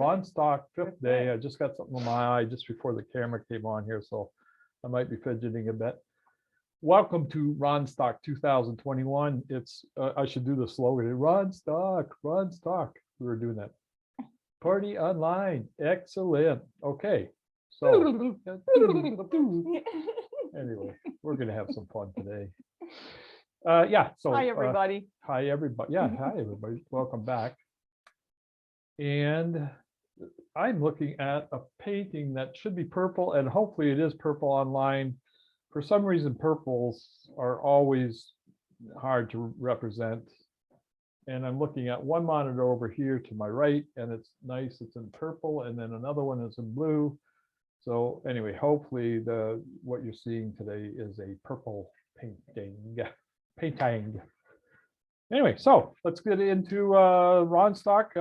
RONSTOCK 5th day. I just got something in my eye just before the camera came on here, so I might be fidgeting a bit. Welcome to RONSTOCK 2021. It's I should do the slogan. RONSTOCK, RONSTOCK. We were doing that. Party online. Excellent. Okay. So anyway, we're gonna have some fun today. Yeah. So Hi, everybody. Hi, everybody. Yeah. Hi, everybody. Welcome back. And I'm looking at a painting that should be purple, and hopefully it is purple online. For some reason, purples are always hard to represent. And I'm looking at one monitor over here to my right, and it's nice. It's in purple, and then another one is in blue. So anyway, hopefully what you're seeing today is a purple painting. Anyway, so let's get into RONSTOCK.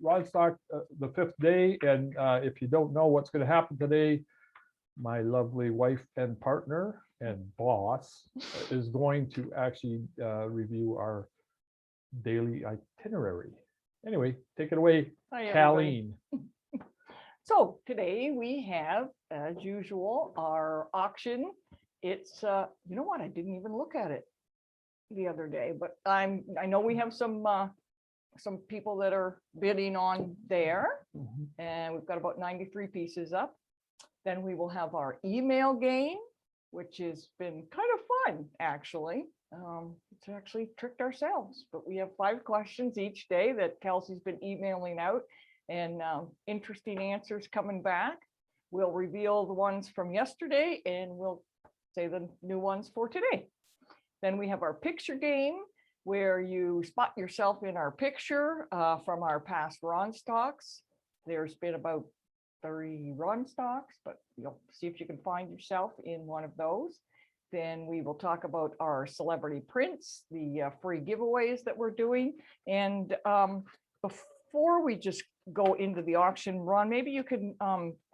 RONSTOCK, the 5th day, and if you don't know what's going to happen today, my lovely wife and partner and boss is going to actually review our daily itinerary. Anyway, take it away, Colleen. So today we have, as usual, our auction. It's you know what? I didn't even look at it the other day, but I know we have some people that are bidding on there, and we've got about 93 pieces up. Then we will have our email game, which has been kind of fun, actually. It's actually tricked ourselves, but we have 5 questions each day that Kelsey's been emailing out, and interesting answers coming back. We'll reveal the ones from yesterday, and we'll say the new ones for today. Then we have our picture game, where you spot yourself in our picture from our past RONSTOCKs. There's been about 30 RONSTOCKs, but you'll see if you can find yourself in one of those. Then we will talk about our celebrity prints, the free giveaways that we're doing. And before we just go into the auction, Ron, maybe you can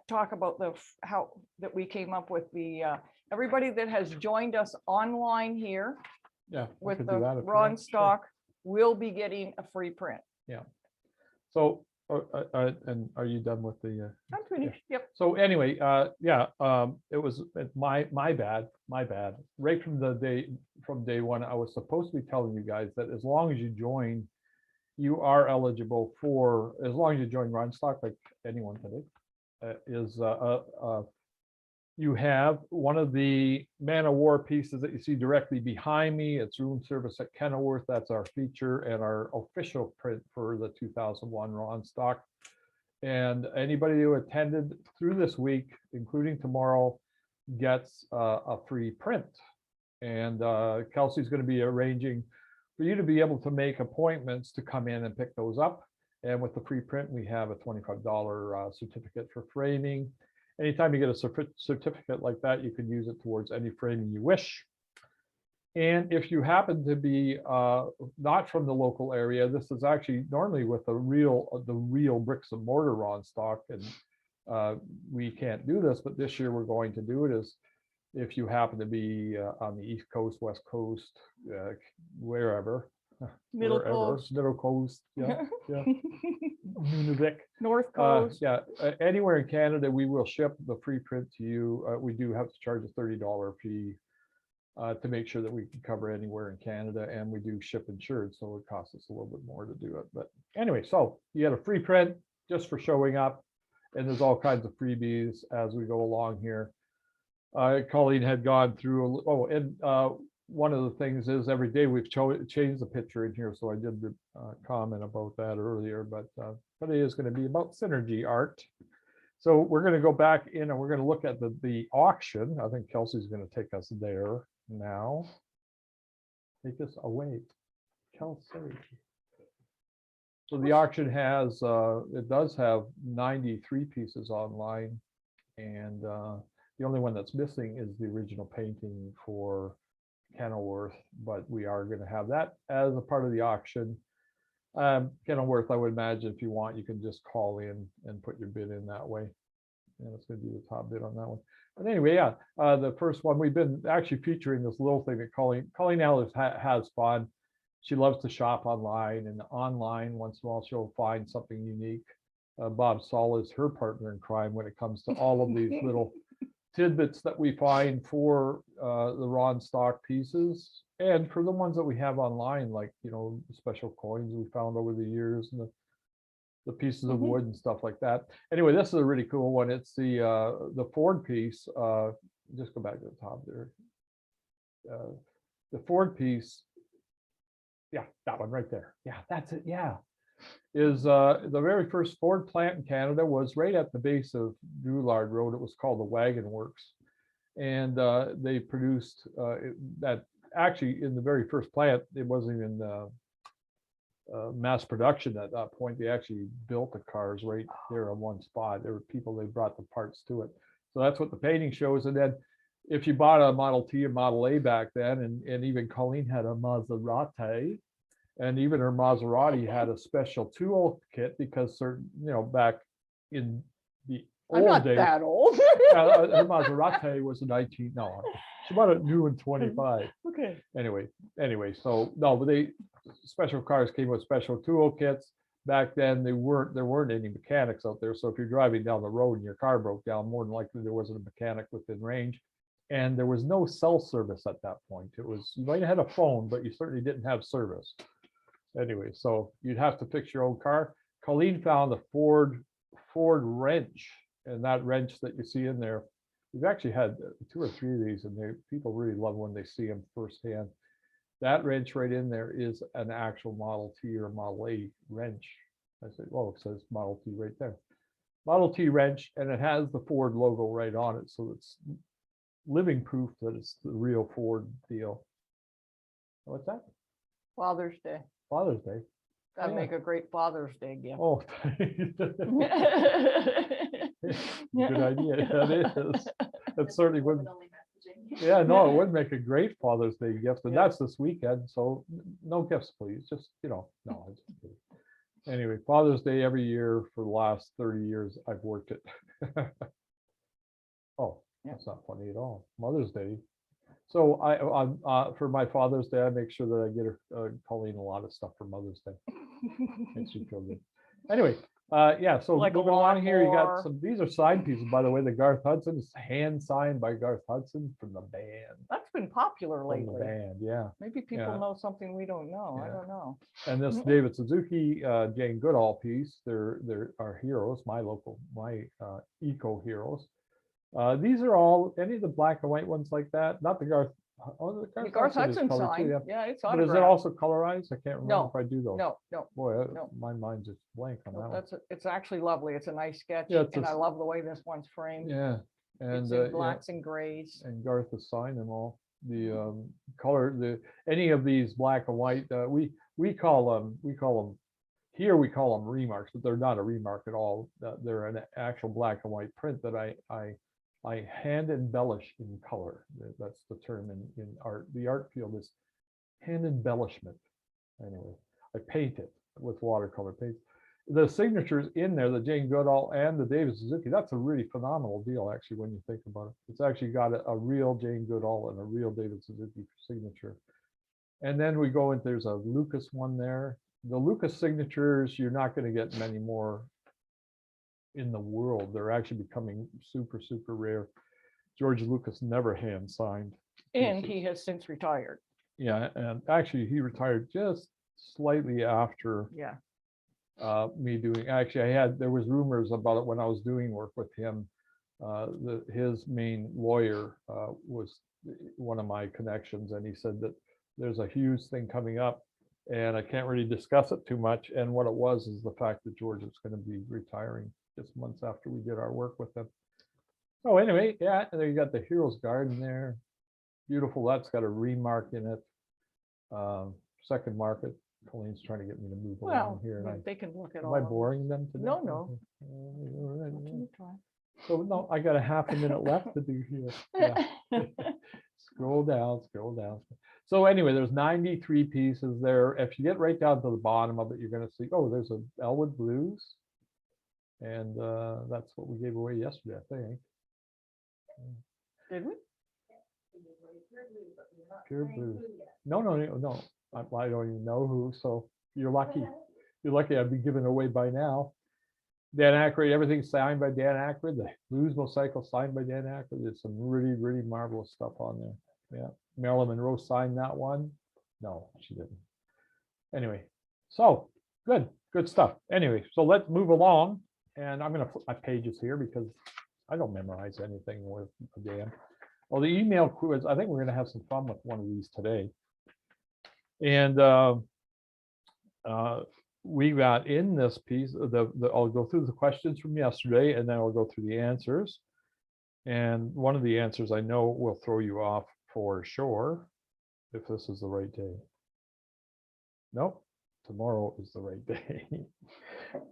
talk about how that we came up with the everybody that has joined us online here. Yeah, with the RONSTOCK will be getting a free print. Yeah. So and are you done with the I'm finished. Yeah. Yep. So anyway, yeah, it was my bad. Right from day one, I was supposed to be telling you guys that as long as you join, you are eligible for, as long as you join RONSTOCK, like anyone today, you have one of the Man of War pieces that you see directly behind me. It's Room Service at Kenilworth. That's our feature and our official print for the 2001 RONSTOCK. And anybody who attended through this week, including tomorrow, gets a free print. And Kelsey's going to be arranging for you to be able to make appointments to come in and pick those up. And with the free print, we have a $25 certificate for framing. Anytime you get a certificate like that, you can use it towards any framing you wish. And if you happen to be not from the local area, this is actually normally with the real bricks and mortar RONSTOCK, and we can't do this, but this year we're going to do it. Is if you happen to be on the East Coast, West Coast, wherever. Middle Coast, yeah, yeah. Nunavik, North Coast, yeah, anywhere in Canada, we will ship the free print to you. We do have to charge a $30 fee to make sure that we can cover anywhere in Canada, and we do ship insured, so it costs us a little bit more to do it. But anyway, so you get a free print just for showing up, and there's all kinds of freebies as we go along here. Colleen had gone through, and one of the things is every day we've changed the picture in here, so I did comment about that earlier, but today is going to be about synergy art. So we're going to go back in and we're going to look at the auction. I think Kelsey's going to take us there now. Take us away, Kelsey. So the auction has, it does have 93 pieces online, and the only one that's missing is the original painting for Kenilworth, but we are going to have that as a part of the auction. Kenilworth, I would imagine if you want, you can just call in and put your bid in that way. And it's going to be the top bid on that one. But anyway, yeah, the first one, we've been actually featuring this little thing that Colleen Ellis has fun. She loves to shop online, and online once in a while she'll find something unique. Bob Saul is her partner in crime when it comes to all of these little tidbits that we find for the RONSTOCK pieces, and for the ones that we have online, like, you know, special coins we found over the years, and the pieces of wood and stuff like that. Anyway, this is a really cool one. It's the Ford piece. Just go back to the top there. The Ford piece. Yeah, that one right there. Yeah, that's it. Yeah. Is the very first Ford plant in Canada was right at the base of Drouillard Road. It was called the Wagon Works. And they produced that actually in the very first plant, it wasn't even mass production at that point. They actually built the cars right there in one spot. There were people, they brought the parts to it. So that's what the painting shows. And then if you bought a Model T or Model A back then, and even Colleen had a Maserati, and even her Maserati had a special tool kit because certain, you know, back in the I'm not old days, that old. her Maserati was a 19, no, she bought it new in 25. Okay. Anyway, so no, but special cars came with special tool kits. Back then there weren't any mechanics out there. So if you're driving down the road and your car broke down, more than likely there wasn't a mechanic within range. And there was no cell service at that point. It was, you might have had a phone, but you certainly didn't have service. Anyway, so you'd have to fix your own car. Colleen found a Ford wrench, and that wrench that you see in there, we've actually had 2 or 3 of these, and people really love when they see them firsthand. That wrench right in there is an actual Model T or Model A wrench. I said, well, it says Model T right there. Model T wrench, and it has the Ford logo right on it, so it's living proof that it's the real Ford deal. What's that? Father's Day. Father's Day. That'd make a great Father's Day gift. Oh, good idea. That is. That certainly would. Yeah, no, it would make a great Father's Day gift, and that's this weekend. So no gifts, please. Just, you know, no. Anyway, Father's Day every year for the last 30 years I've worked it. Oh, that's not funny at all. Mother's Day. So for my Father's Day, I make sure that I get her Colleen a lot of stuff for Mother's Day. Makes you feel good. Anyway, yeah. So Like moving along here, you got lawnmower. some. These are side pieces, by the way. The Garth Hudson is hand signed by Garth Hudson from the band. That's been popular From the lately. band, yeah. Maybe people Yeah. know something we don't know. I Yeah. don't know. And this David Suzuki, Jane Goodall piece. They're our heroes, my eco heroes. These are all any of the black and white ones like that. Not the Garth. Oh, the Garth Hudson is Hudson colored too, sign. yeah. Yeah, it's But is it autographed. also colorized? I can't remember No, if I do those. No, Boy, no. my mind's just blank on that one. It's actually lovely. It's a nice sketch, Yeah, it's and a- I love the way this one's framed. Yeah, and It's yeah, in blacks and grays. and Garth has signed them all. The color, any of these black and white, we call them here we call them remarks, but they're not a remark at all. They're an actual black and white print that I hand embellish in color. That's the term in art. The art field is hand embellishment. Anyway, I paint it with watercolor paint. The signatures in there, the Jane Goodall and the David Suzuki, that's a really phenomenal deal, actually, when you think about it. It's actually got a real Jane Goodall and a real David Suzuki signature. And then we go into, there's a Lucas one there. The Lucas signatures, you're not going to get many more in the world. They're actually becoming super, super rare. George Lucas never hand signed. And he has since retired. Yeah, and actually he retired just slightly after Yeah. me doing, actually there was rumors about it when I was doing work with him. His main lawyer was one of my connections, and he said that there's a huge thing coming up, and I can't really discuss it too much. And what it was is the fact that George was going to be retiring just months after we did our work with him. Oh, anyway, yeah, and then you got the Heroes Garden there. Beautiful. That's got a remark in it. Second market. Colleen's trying to get me to move along Well, here. And they can look at am all. I of them. boring them today? No. No. So no, I got a half a minute left to do here. Yeah. Scroll down. So anyway, there's 93 pieces there. If you get right down to the bottom of it, you're going to see, oh, there's a Elwood Blues. And that's what we gave away yesterday, I think. Did we? Pure Blues. No. I don't even know who. So you're lucky. You're lucky I'd be given away by now. Dan Aykroyd, everything's signed by Dan Aykroyd. The Blues Motorcycle signed by Dan Aykroyd. There's some really, really marvelous stuff on there. Yeah. Marilyn Monroe signed that one. No, she didn't. Anyway, so good stuff. Anyway, so let's move along. And I'm going to put my pages here because I don't memorize anything worth a damn. Well, the email quiz, I think we're going to have some fun with one of these today. And we got in this piece, I'll go through the questions from yesterday, and then I'll go through the answers. And one of the answers I know will throw you off for sure, if this is the right day. Nope, tomorrow is the right day.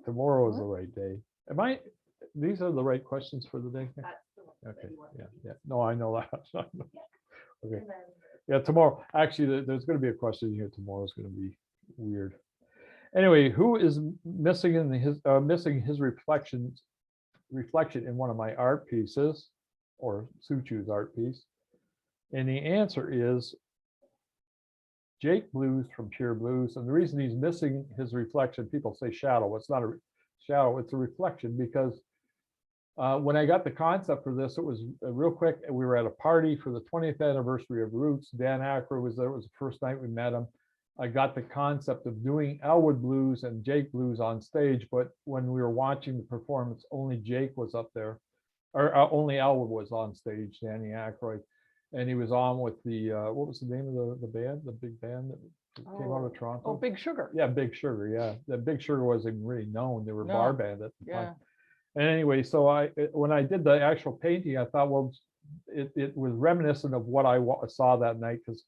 Tomorrow is the right day. These are the right questions for the day? Okay, yeah. No, I know that. Okay. Yeah, tomorrow, actually, there's going to be a question here. Tomorrow is going to be weird. Anyway, who is missing his reflection in one of my art pieces, or Suchu's art piece? And the answer is Jake Blues from Pure Blues. And the reason he's missing his reflection, people say shadow. It's not a shadow, it's a reflection, because when I got the concept for this, it was real quick. We were at a party for the 20th anniversary of Roots. Dan Aykroyd was there. It was the first night we met him. I got the concept of doing Elwood Blues and Jake Blues on stage, but when we were watching the performance, only Jake was up there, or only Elwood was on stage, Danny Aykroyd, and he was on with the what was the name of the band, the big band that came out of Toronto? Oh, Big Sugar. Yeah, Big Sugar. Yeah, the Big Sugar wasn't really known. They were a bar band at the time. Yeah. And anyway, so when I did the actual painting, I thought, well, it was reminiscent of what I saw that night, because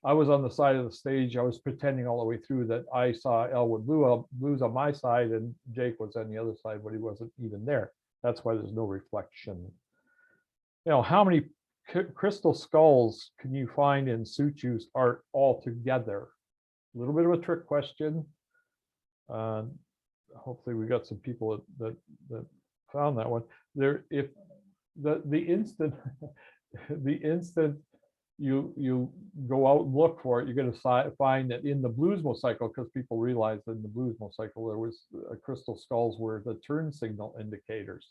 I was on the side of the stage. I was pretending all the way through that I saw Elwood Blues on my side and Jake was on the other side, but he wasn't even there. That's why there's no reflection. You know, how many crystal skulls can you find in Suchu's art altogether? A little bit of a trick question. Hopefully we got some people that found that one. There, if the instant you go out and look for it, you're going to find that in the Blues Motorcycle, because people realized that in the Blues Motorcycle there was crystal skulls were the turn signal indicators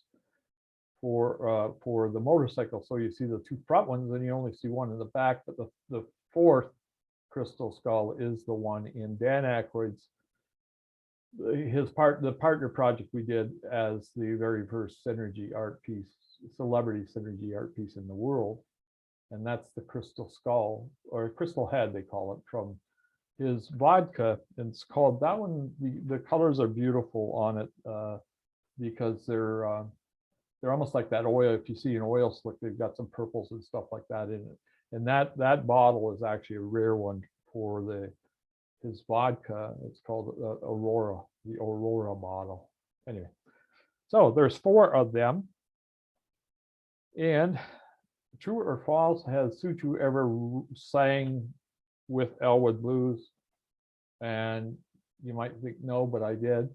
for the motorcycle. So you see the two front ones, and you only see one in the back. But the fourth crystal skull is the one in Dan Aykroyd's the partner project we did as the very first synergy art piece, celebrity synergy art piece in the world. And that's the crystal skull, or crystal head, they call it, from his vodka. And it's called that one. The colors are beautiful on it because they're almost like that oil. If you see an oil slick, they've got some purples and stuff like that in it. And that bottle is actually a rare one for his vodka. It's called Aurora, the Aurora bottle. Anyway, so there's 4 of them. And true or false, has Suchu ever sang with Elwood Blues? And you might think no, but I did.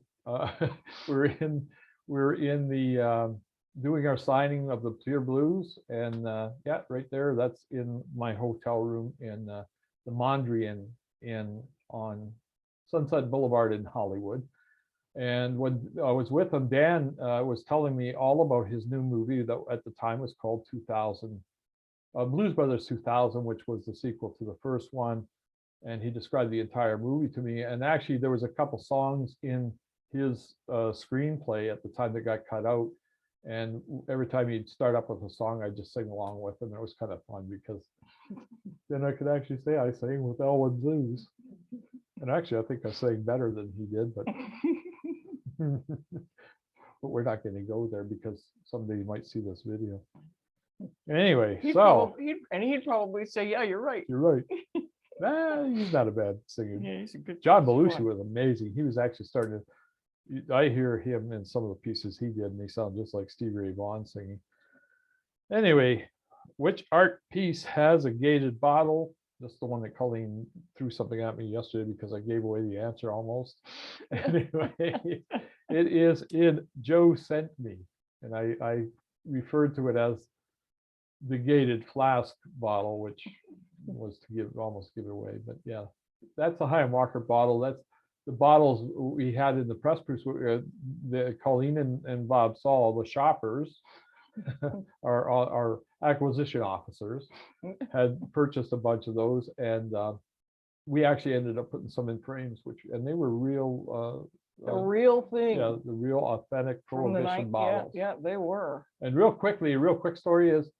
We're in the doing our signing of the Pure Blues, and yeah, right there, that's in my hotel room in the Mondrian Inn on Sunset Boulevard in Hollywood. And when I was with him, Dan was telling me all about his new movie that at the time was called 2000, Blues Brothers 2000, which was the sequel to the first one. And he described the entire movie to me. And actually, there was a couple songs in his screenplay at the time that got cut out. And every time he'd start up with a song, I'd just sing along with him. And it was kind of fun because then I could actually say I sang with Elwood Blues. And actually, I think I sang better than he did, but but we're not going to go there because someday you might see this video. Anyway, he'd probably say, yeah, you're right. You're right. He's not a bad singer. Yeah, he's a good. John Belushi was amazing. He was actually starting to, I hear him in some of the pieces he did, and they sound just like Stevie Ray Vaughan singing. Anyway, which art piece has a gated bottle? That's the one that Colleen threw something at me yesterday because I gave away the answer almost. Anyway, it is in Joe Sent Me. And I referred to it as the gated flask bottle, which was to almost give it away. But yeah, that's a Higham Walker bottle. the bottles we had in the press proofs, the Colleen and Bob Saul, the shoppers, our acquisition officers, had purchased a bunch of those, and we actually ended up putting some in frames, and they were real. The real thing. Yeah, the real authentic from the Prohibition night. bottles. Yeah, they were. And real quick story is,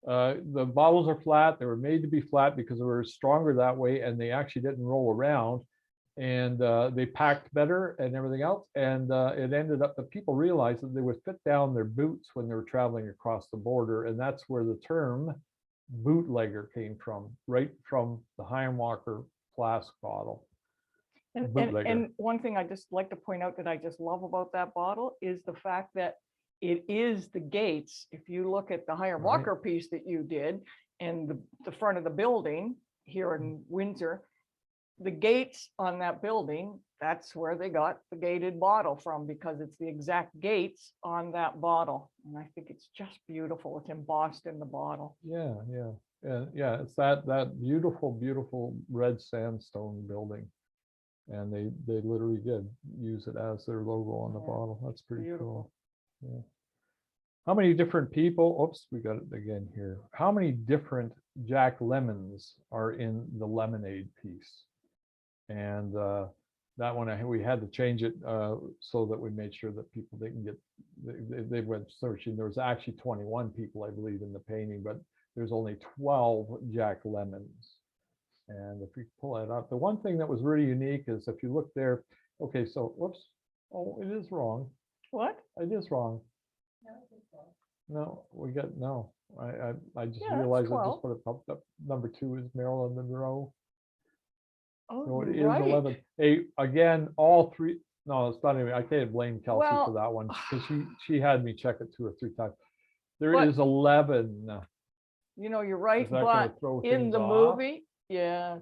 the bottles are flat. They were made to be flat because they were stronger that way, and they actually didn't roll around, and they packed better and everything else. And it ended up that people realized that they would fit down their boots when they were traveling across the border, and that's where the term bootlegger came from, right from the Walker flask bottle. And one thing I just like to point out that I just love about that bottle is the fact that it is the gates. If you look at the Walker piece that you did and the front of the building here in Windsor, the gates on that building, that's where they got the gated bottle from, because it's the exact gates on that bottle. And I think it's just beautiful. It's embossed in the bottle. Yeah, and yeah, it's that beautiful red sandstone building. And they literally did use it as their logo on the bottle. That's pretty cool. Yeah. How many different people, oops, we got it again here. How many different Jack Lemons are in the lemonade piece? And that one, we had to change it so that we made sure that people didn't get, they went searching. There was actually 21 people, I believe, in the painting, but there's only 12 Jack Lemons. And if we pull that up, the one thing that was really unique is if you look there, okay, so whoops, oh, it is wrong. What? It is wrong. No, we got, no, I just Yeah, realized I 12. just put it popped up. Number 2 is Marilyn Monroe. Oh, So it is right. 11. Hey, again, all three, no, it's not even, I can't blame Kelsey for that one, because she had me check it 2 or 3 times. There is 11. You know, you're right, Is that gonna but throw in things the off? movie, yeah.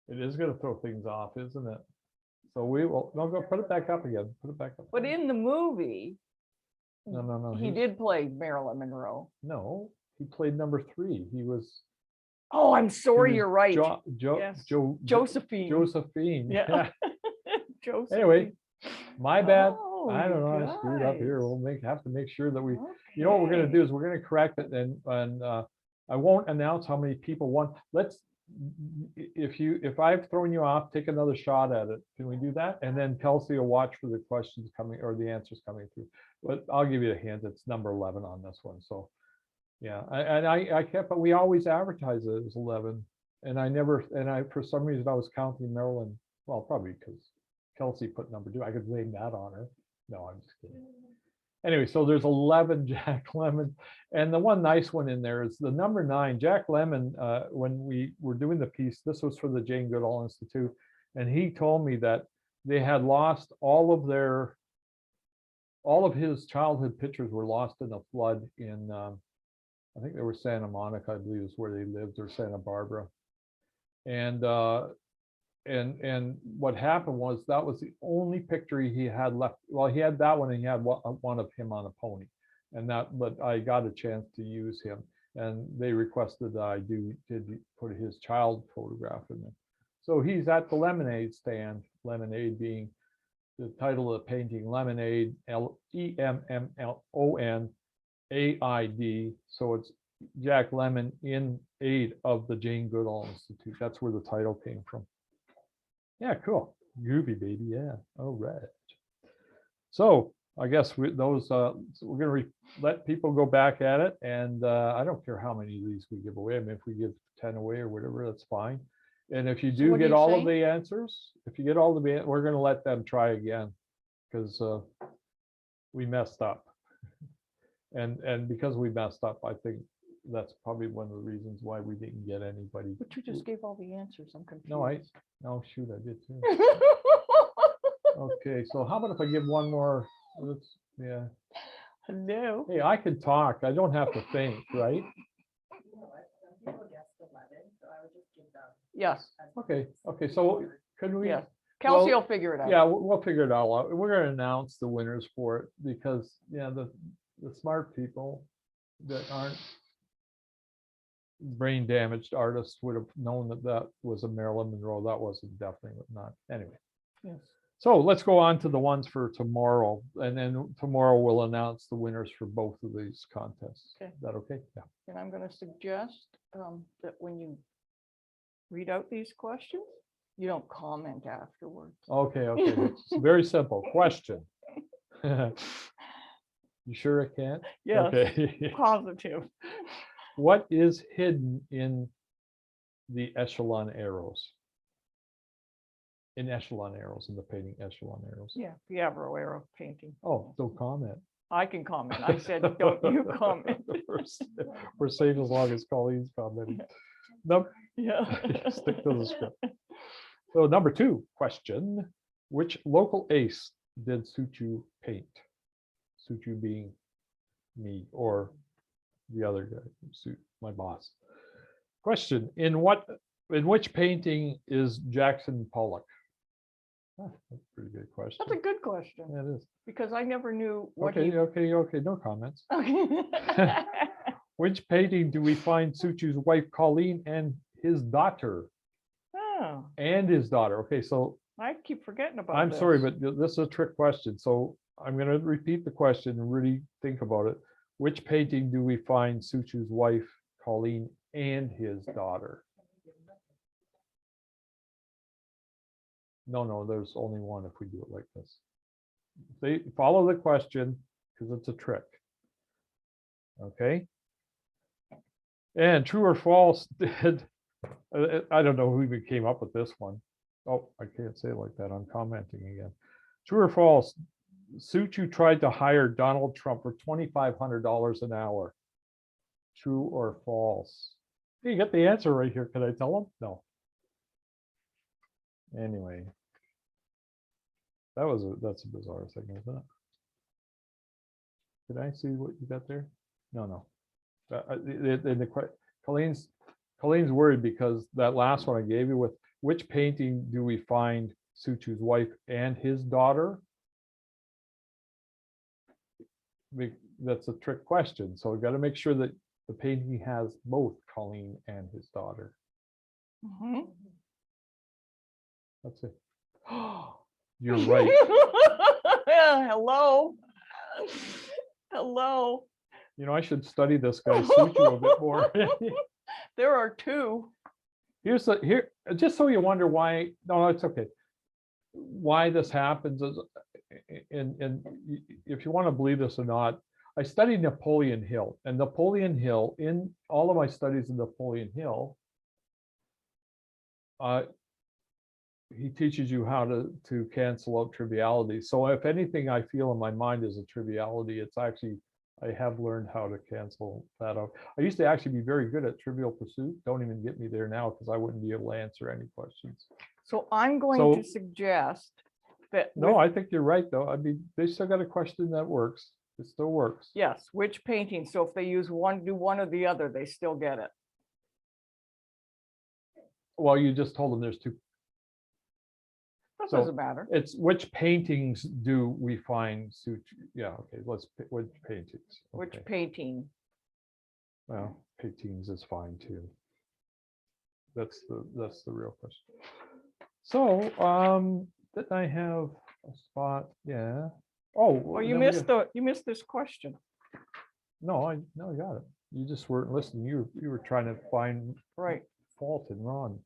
It is going to throw things off, isn't it? So we will, no, go put it back up again. Put it back up. But in the movie, No. he did play Marilyn Monroe. No, he played number 3. He was. Oh, I'm sorry, was you're right. Yes. Josephine. Josephine. Yeah. Josephine. Anyway, my bad. Oh, I don't know. I screwed up here. We'll have to make sure that we. You know what we're going to do is we're going to correct it, and I won't announce how many people won. Let's. If I've thrown you off, take another shot at it. Can we do that? And then Kelsey will watch for the questions coming or the answers coming through. But I'll give you a hint. It's number 11 on this one. So yeah, I kept, but we always advertise it as 11. And I for some reason I was counting Marilyn. Well, probably because Kelsey put number 2. I could blame that on her. No, I'm just kidding. Anyway, so there's 11 Jack Lemmon, and the one nice one in there is the number 9. Jack Lemmon, when we were doing the piece, this was for the Jane Goodall Institute, and he told me that they had lost all of his childhood pictures were lost in a flood in, I think they were Santa Monica, I believe is where they lived, or Santa Barbara. And what happened was that was the only picture he had left. Well, he had that one, and he had one of him on a pony, but I got a chance to use him, and they requested that I did put his child photograph in there. So he's at the lemonade stand, lemonade being the title of the painting, Lemonade, LEMMONAID. So it's Jack Lemmon in aid of the Jane Goodall Institute. That's where the title came from. Yeah, cool. Groovy, baby. Yeah. All right. So I guess we're going to let people go back at it. And I don't care how many of these we give away. I mean, if we give 10 away or whatever, that's fine. And if you do get all of the answers, we're going to let them try again, because we messed up. And because we messed up, I think that's probably one of the reasons why we didn't get anybody. But you just gave all the answers. I'm confused. No, shoot, I did too. Okay, so how about if I give one more? Yeah. No. Hey, I can talk. I don't have to think, right? Yes. Okay. So could we? Yes. Kelsey will figure it out. Yeah, we'll figure it all out. We're going to announce the winners for it, because the smart people that aren't brain damaged artists would have known that was a Marilyn Monroe. That wasn't, definitely not. Anyway. Yes. So let's go on to the ones for tomorrow, and then tomorrow we'll announce the winners for both of these contests. Okay. Is that okay? Yeah. And I'm going to suggest that when you read out these questions, you don't comment afterwards. Okay, It's very simple. Question. You sure it can't? Yes, Okay. positive. What is hidden in the echelon arrows? In echelon arrows, in the painting echelon arrows. Yeah, the Avro arrow painting. Oh, don't comment. I can comment. I said, don't you comment. We're safe as long as Colleen's commenting. Nope. Yeah. Stick to the script. So number 2 question, which local ace did Suchu paint? Suchu being me or the other guy, my boss. Question, in which painting is Jackson Pollock? That's a pretty good question. That's a good question, Yeah, it is. because I never knew what Okay, he. okay, no comments. Okay. Which painting do we find Suchu's wife Colleen and his daughter? Oh, Okay, so I keep forgetting about I'm this. sorry, but this is a trick question. So I'm going to repeat the question and really think about it. Which painting do we find Suchu's wife Colleen and his daughter? No, there's only one if we do it like this. They follow the question because it's a trick. Okay. And true or false did, I don't know who even came up with this one. Oh, I can't say it like that. I'm commenting again. True or false, Suchu tried to hire Donald Trump for $2,500 an hour. True or false? You get the answer right here. Can I tell him? No. Anyway, that's a bizarre thing, isn't it? Did I see what you got there? No. Colleen's worried because that last one I gave you with which painting do we find Suchu's wife and his daughter? That's a trick question. So we've got to make sure that the painting has both Colleen and his daughter. Mhm. That's it. You're right. Hello. Hello. You know, I should study this guy Suchu a bit more. There are two. Here, just so you wonder why. No, it's okay. Why this happens is, and if you want to believe this or not, I studied Napoleon Hill, and Napoleon Hill, in all of my studies in Napoleon Hill, he teaches you how to cancel out triviality. So if anything I feel in my mind is a triviality, it's actually, I have learned how to cancel that out. I used to actually be very good at Trivial Pursuit. Don't even get me there now because I wouldn't be able to answer any questions. So I'm going to suggest that. No, I think you're right, though. I mean, they still got a question that works. It still works. Yes, which painting? So if they use one, do one or the other, they still get it. Well, you just told them there's two. That So doesn't matter. it's which paintings do we find Suchu? Yeah, okay, let's pick which paintings. Which Okay. painting? Well, paintings is fine too. That's the real question. So, did I have a spot? Yeah. Oh, Well, you missed this question. No, I got it. You just weren't listening. You were trying to find Right. fault in Ron.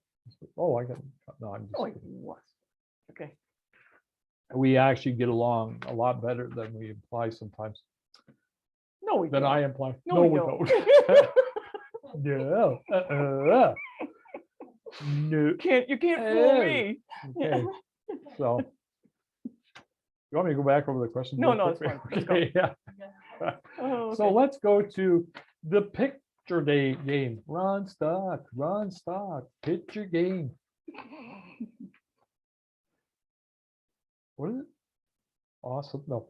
Oh, I got no. I'm just Oh, it kidding. was. Okay. We actually get along a lot better than we imply sometimes. No, we Than don't. I imply. No, we we don't. No. No. You can't fool me. Okay. So, you want me to go back over the question? No, real no, it's quick? fine. Let's go. Okay, yeah. Oh, So okay. let's go to the picture day game. RONSTOCK, picture game. What is it? Awesome. No.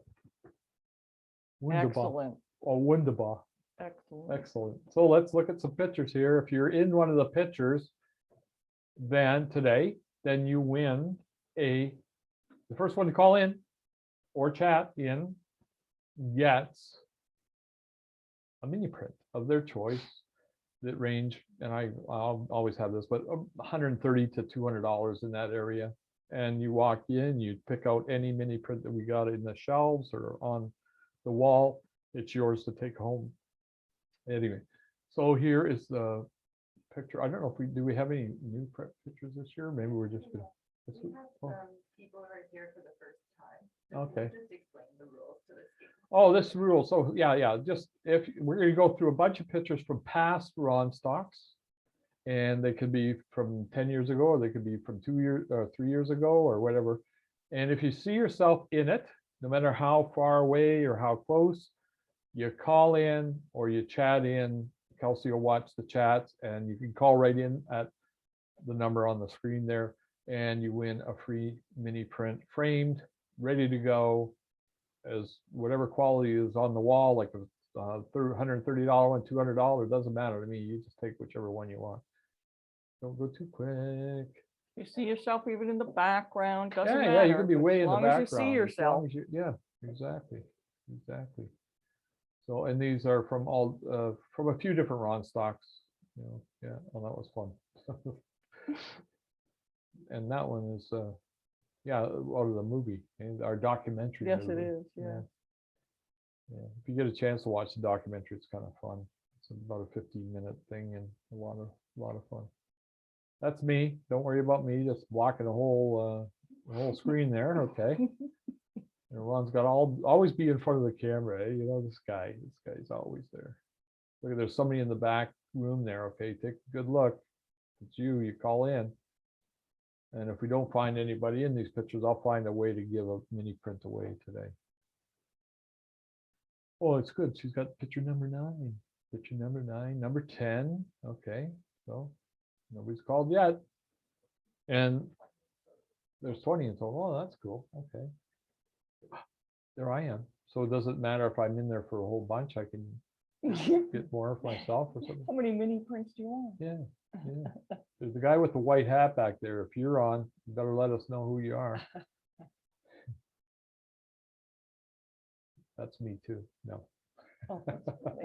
Wunderbar. Excellent. Oh, wunderbar. Excellent. Excellent. So let's look at some pictures here. If you're in one of the pictures, then you win the first one to call in or chat in gets a mini print of their choice that range, and I'll always have this, but $130 to $200 in that area. And you walk in, you pick out any mini print that we got in the shelves or on the wall. It's yours to take home. Anyway, so here is the picture. I don't know if do we have any new print pictures this year? Maybe we're just gonna. We have people who are here for the first time. Okay. Just explain the rules to this game. Oh, this rule. So yeah. Just if we're going to go through a bunch of pictures from past RONSTOCKs, and they could be from 10 years ago, or they could be from 2 years or 3 years ago, or whatever. And if you see yourself in it, no matter how far away or how close, you call in or you chat in. Kelsey will watch the chats, and you can call right in at the number on the screen there, and you win a free mini print, framed, ready to go, as whatever quality is on the wall, like a $130 one, $200, doesn't matter to me. You just take whichever one you want. Don't go too quick. You see yourself even in the background, doesn't Yeah, matter. yeah, you can be as way in the long as background. you see as long yourself. as yeah, exactly. So, and these are from all from a few different RONSTOCKs. You know, yeah. Oh, that was fun. And that one is yeah, out of the movie and our documentary. Yes, it movie. is, yeah. Yeah. If you get a chance to watch the documentary, it's kind of fun. It's about a 15-minute thing and a lot of fun. That's me. Don't worry about me just blocking the whole screen there. Okay. And Ron's got always be in front of the camera. Eh? You know, this guy's always there. Look, there's somebody in the back room there. Okay, take a good look. It's you. You call in. And if we don't find anybody in these pictures, I'll find a way to give a mini print away today. Oh, it's good. She's got picture number 9. Picture number 9, number 10. Okay, so nobody's called yet. And there's 20 in total. Oh, that's cool. Okay. There I am. So it doesn't matter if I'm in there for a whole bunch. I can get more of myself or something. How many mini prints do you want? Yeah. There's the guy with the white hat back there. If you're on, you better let us know who you are. That's me too. No. Oh, that's funny.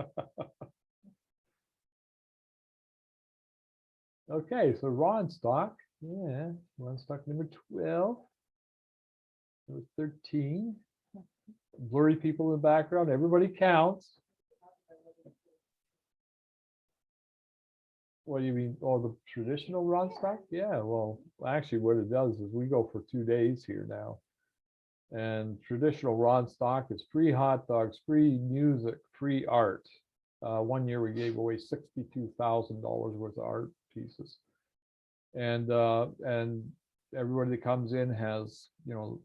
Okay, so RONSTOCK. Yeah, RONSTOCK number 12. Number 13. Blurry people in the background. Everybody counts. What do you mean? Oh, the traditional RONSTOCK? Yeah, well, actually what it does is we go for 2 days here now. And traditional RONSTOCK is free hot dogs, free music, free art. 1 year we gave away $62,000 worth of art pieces. And everybody that comes in has, you know,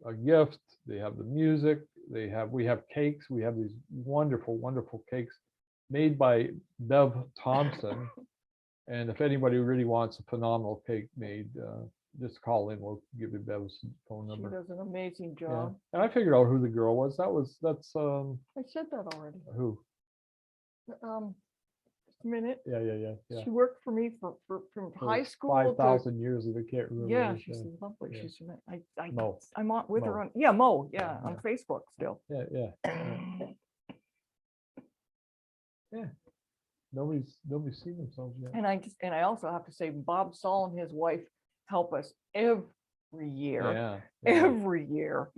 a gift. They have the music. We have cakes. We have these wonderful, wonderful cakes made by Bev Thompson. And if anybody really wants a phenomenal cake made, just call in. We'll give you Bev's phone She number. does an amazing Yeah. job. And I figured out who the girl was. That's I said that already. who? Just a minute. Yeah. She worked for me from For high school 5,000 years, if I can't remember. Yeah, what she's lovely. yeah. She's Mo. I'm on with Mo. her on Mo. Yeah, Yeah, on Facebook still. Yeah. Nobody's seen themselves yet. And I also have to say Bob Saul and his wife help us every year. Yeah. Every year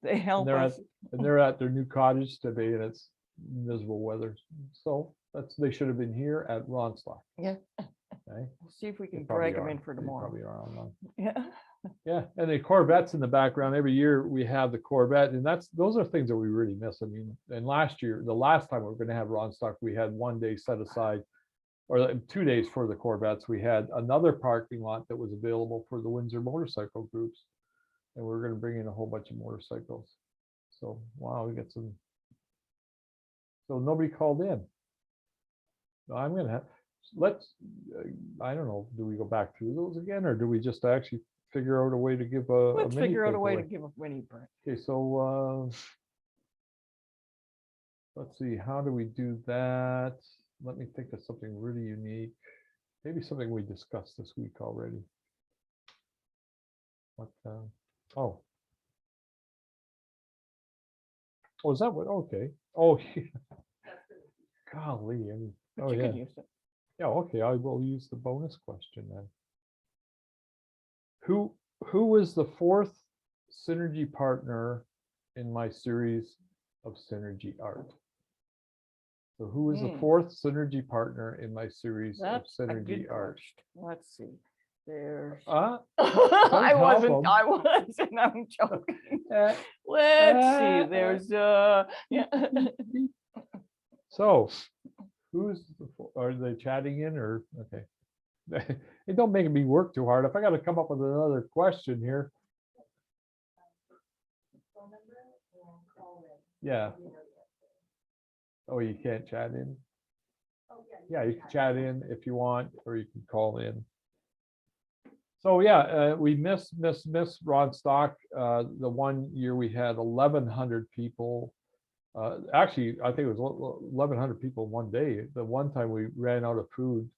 they help they're us. And they're at their new cottage today, and it's miserable weather. So they should have been here at RONSTOCK. Yeah. Okay? We'll see if we They can probably drag them are. in for They tomorrow. probably are online. Yeah. Yeah, and the Corvettes in the background. Every year we have the Corvette, and those are things that we really miss. I mean, and the last time we were going to have RONSTOCK, we had 1 day set aside, or 2 days for the Corvettes. We had another parking lot that was available for the Windsor motorcycle groups, and we were going to bring in a whole bunch of motorcycles. So wow, we got some. So nobody called in. No, I'm going to have. I don't know. Do we go back through those again, or do we just actually figure out a way to give Let's mini figure out a print way away? to give a mini print. Okay, so let's see, how do we do that? Let me think of something really unique. Maybe something we discussed this week already. What? Oh, is that what? Okay. Oh, golly. I mean, But oh you yeah. can use it. Yeah. Okay. I will use the bonus question then. Who who was the fourth synergy partner in my series of synergy art? So who was the Hmm. fourth synergy partner in my series of That's a synergy good art? question. Let's see. There's. Uh, I help wasn't, 'em. I wasn't, I'm joking. uh, Let's see, uh, there's, yeah. So, are they chatting in or, okay. It don't make me work too hard. If I got to come up with another question here, Phone number and call in. yeah. Let me know the answer. Oh, you can't chat in? Oh, Yeah, you can chat in if you want, or you can call in. So yeah, we miss RONSTOCK. The one year we had 1,100 people. Actually, I think it was 1,100 people one day. The one time we ran out of food.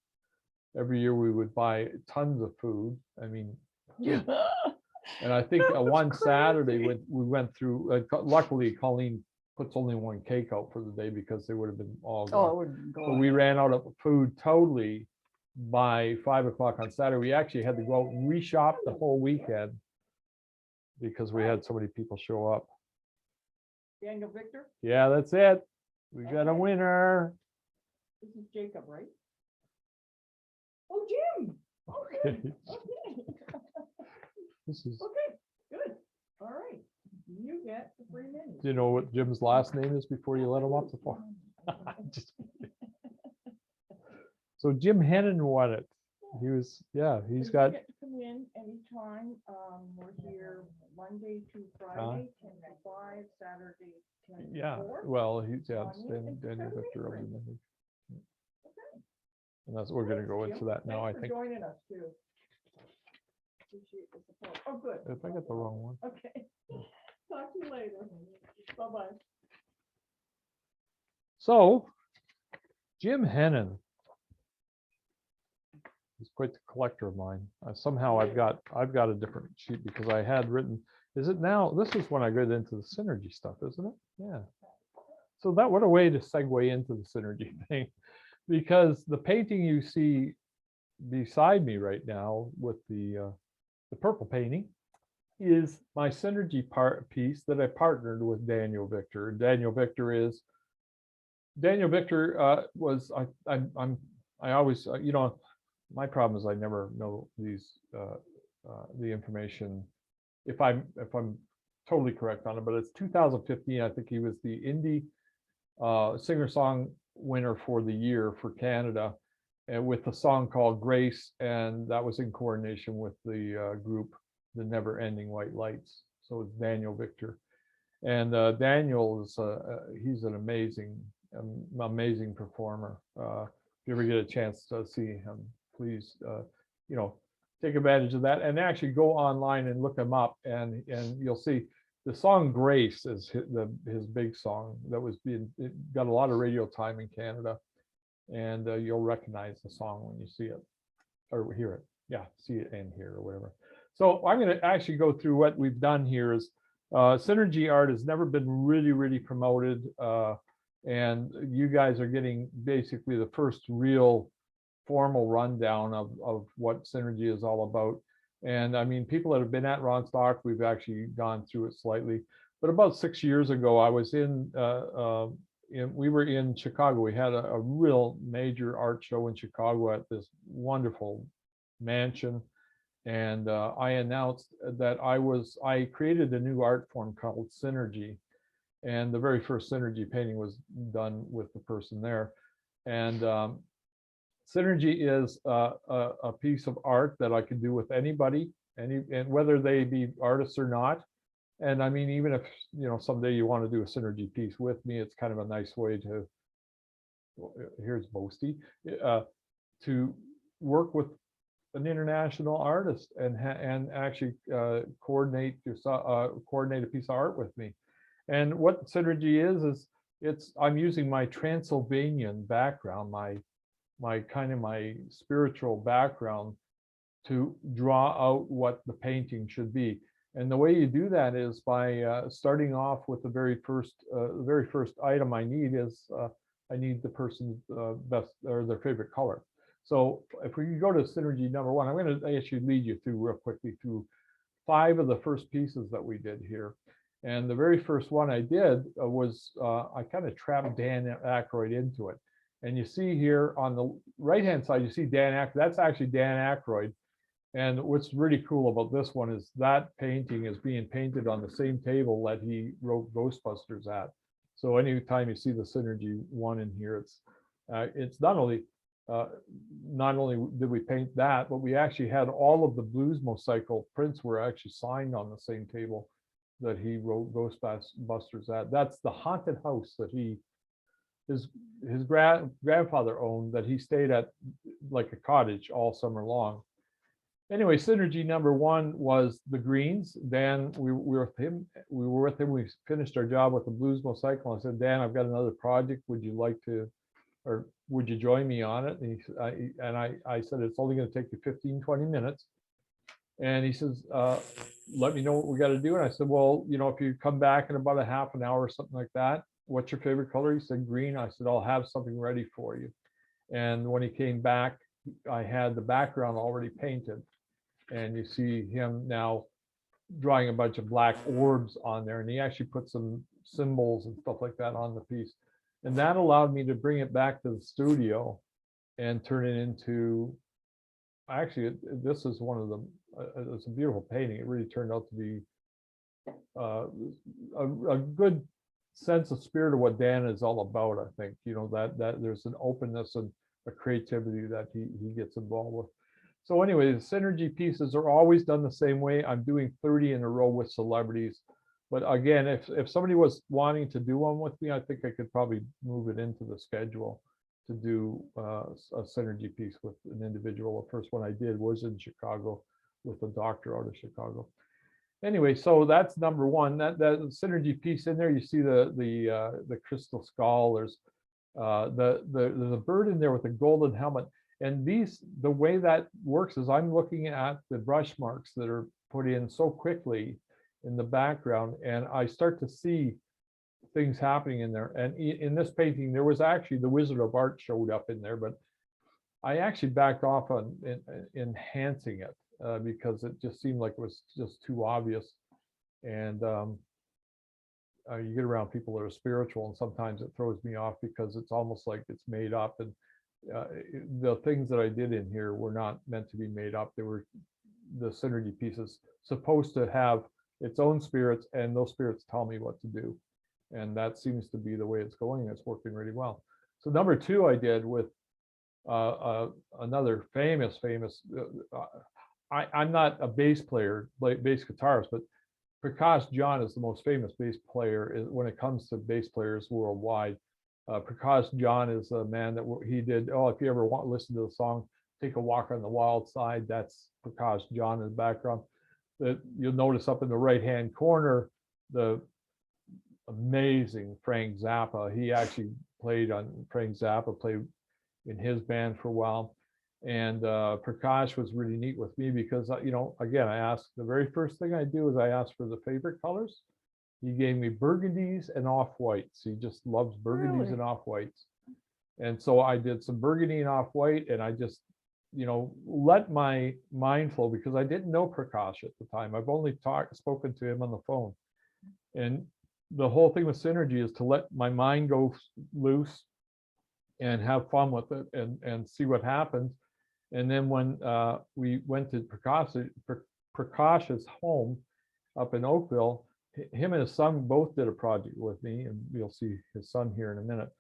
Every year we would buy tons of food. I mean, and I think That was one Saturday crazy. we went through. Luckily, Colleen puts only one cake out for the day because they would have been all Oh, gone. it would go. But we ran out of food totally by 5 o'clock on Saturday. We actually had to go out and reshop the whole weekend because we had so many people show up. Daniel Victor, Yeah, that's it. We got a winner. this is Jacob, right? Oh, Jim. Okay. Okay. This is. Okay, good. All right. You get the free menu. Do you know what Jim's last name is before you let him off the phone? Just kidding. So Jim Hennon won it. He was, yeah, he's You got, get to come in anytime. We're here Monday to Friday, 10 to 5, Saturday, 10 to yeah, 4. well, he's, yeah, Tanya Daniel and Sarah Victor. Mabry. Okay. And that's, we're gonna go into Jim, that now, I thanks for think. joining us too. Appreciate the support. Oh, good. If I got the wrong one. Okay. Talk to you later. Bye-bye. So, Jim Hennon. He's quite the collector of mine. Somehow I've got a different sheet because I had written, is it now? This is when I got into the synergy stuff, isn't it? Yeah. So that, what a way to segue into the synergy thing, because the painting you see beside me right now with the purple painting is my synergy piece that I partnered with Daniel Victor. Daniel Victor was I always you know, my problem is I never know these the information if I'm totally correct on it, but it's 2015. I think he was the indie singer-song winner for the year for Canada, and with a song called Grace, and that was in coordination with the group The Never Ending White Lights. So it's Daniel Victor, and Daniel is he's an amazing performer. If you ever get a chance to see him, please you know, take advantage of that and actually go online and look him up, and you'll see the song Grace is his big song that was it got a lot of radio time in Canada, and you'll recognize the song when you see it or hear it. Yeah, see it and hear or whatever. So I'm going to actually go through what we've done here. Is synergy art has never been really promoted, and you guys are getting basically the first real formal rundown of what synergy is all about. And I mean, people that have been at RONSTOCK, we've actually gone through it slightly. But about 6 years ago, I was we were in Chicago. We had a real major art show in Chicago at this wonderful mansion. And I announced that I created a new art form called synergy. And the very first synergy painting was done with the person there. And synergy is a piece of art that I can do with anybody, and whether they be artists or not. And I mean, even if, you know, someday you want to do a synergy piece with me, it's kind of a nice way to, here's Boasty, to work with an international artist and actually coordinate a piece of art with me. And what synergy is I'm using my Transylvanian background, my spiritual background, to draw out what the painting should be. And the way you do that is by starting off with the very first item I need is I need the person's best or their favorite color. So if we go to synergy number one, I'm going to actually lead you through real quickly through 5 of the first pieces that we did here. And the very first one I did was I kind of trapped Dan Aykroyd into it. And you see here on the right-hand side, you see Dan Aykroyd. That's actually Dan Aykroyd. And what's really cool about this one is that painting is being painted on the same table that he wrote Ghostbusters at. So anytime you see the Synergy one in here, it's not only did we paint that, but we actually had all of the Blues Motorcycle prints were actually signed on the same table that he wrote Ghostbusters at. That's the haunted house that his grandfather owned, that he stayed at like a cottage all summer long. Anyway, Synergy number 1 was the greens. Dan, we were with him. We finished our job with the Blues Motorcycle. I said, Dan, I've got another project. Would you like to, or would you join me on it? And I said, it's only going to take you 15, 20 minutes. And he says, let me know what we got to do. And I said, well, you know, if you come back in about a half an hour or something like that, what's your favorite color? He said, green. I said, I'll have something ready for you. And when he came back, I had the background already painted. And you see him now drawing a bunch of black orbs on there. And he actually put some symbols and stuff like that on the piece. And that allowed me to bring it back to the studio and turn it into, actually, this is one of them. It's a beautiful painting. It really turned out to be a good sense of spirit of what Dan is all about. I think, you know, that there's an openness and a creativity that he gets involved with. So anyway, the Synergy pieces are always done the same way. I'm doing 30 in a row with celebrities. But again, if somebody was wanting to do one with me, I think I could probably move it into the schedule to do a Synergy piece with an individual. The first one I did was in Chicago with a doctor out of Chicago. Anyway, so that's number 1. That Synergy piece in there, you see the crystal skull. There's there's a bird in there with a golden helmet. And the way that works is I'm looking at the brush marks that are put in so quickly in the background, and I start to see things happening in there. And in this painting, there was actually the Wizard of Art showed up in there, but I actually backed off on enhancing it because it just seemed like it was just too obvious. And you get around people that are spiritual, and sometimes it throws me off because it's almost like it's made up. And the things that I did in here were not meant to be made up. They were the Synergy pieces supposed to have its own spirits, and those spirits tell me what to do. And that seems to be the way it's going. It's working really well. So number 2 I did with another famous, I'm not a bass player, bass guitarist, but Prakash John is the most famous bass player when it comes to bass players worldwide. Prakash John is a man that he did, if you ever want to listen to the song, Take a Walk on the Wild Side, that's Prakash John in the background. That you'll notice up in the right-hand corner, the amazing Frank Zappa. He actually played in his band for a while. And Prakash was really neat with me because, you know, again, I asked, the very first thing I do is I ask for the favorite colors. He gave me burgundies and off-whites. He just loves burgundies and off-whites. And so I did some burgundy and off-white, and I just, you know, let my mind flow because I didn't know Prakash at the time. I've only spoken to him on the phone. And the whole thing with Synergy is to let my mind go loose and have fun with it and see what happens. And then when we went to Prakash's home up in Oakville, him and his son both did a project with me, and you'll see his son here in a minute.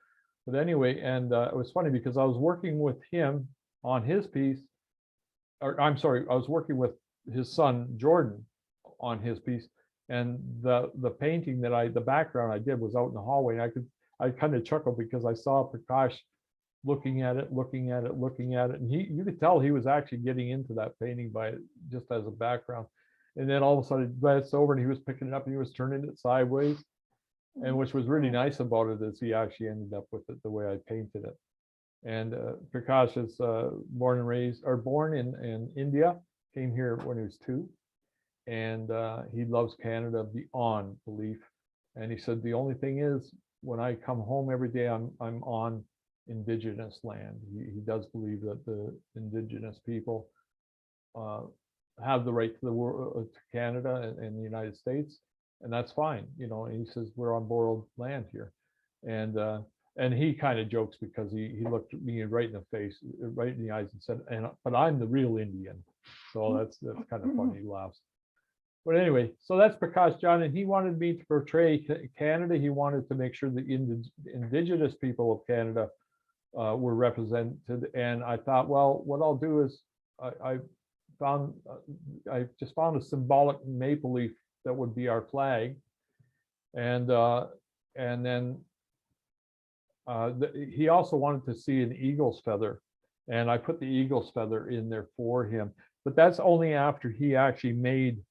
But anyway, and it was funny because I was working with him on his piece, or I'm sorry, I was working with his son Jordan on his piece, and the painting that the background I did was out in the hallway, and I kind of chuckled because I saw Prakash looking at it, and you could tell he was actually getting into that painting by just as a background. And then all of a sudden it glanced over and he was picking it up and he was turning it sideways. And which was really nice about it is he actually ended up with it the way I painted it. And Prakash is born in India, came here when he was 2. And he loves Canada beyond belief. And he said, the only thing is when I come home every day, I'm on Indigenous land. He does believe that the Indigenous people have the right to the world, to Canada and the United States, and that's fine, you know. And he says we're on borrowed land here, and he kind of jokes because he looked me right in the face, right in the eyes, and said, but I'm the real Indian, so that's kind of funny. He laughs. But anyway, so that's Prakash John, and he wanted me to portray Canada. He wanted to make sure the indigenous people of Canada were represented. And I thought, well, what I'll do is I found I just found a symbolic maple leaf that would be our flag, and then he also wanted to see an eagle's feather, and I put the eagle's feather in there for him. But that's only after he actually made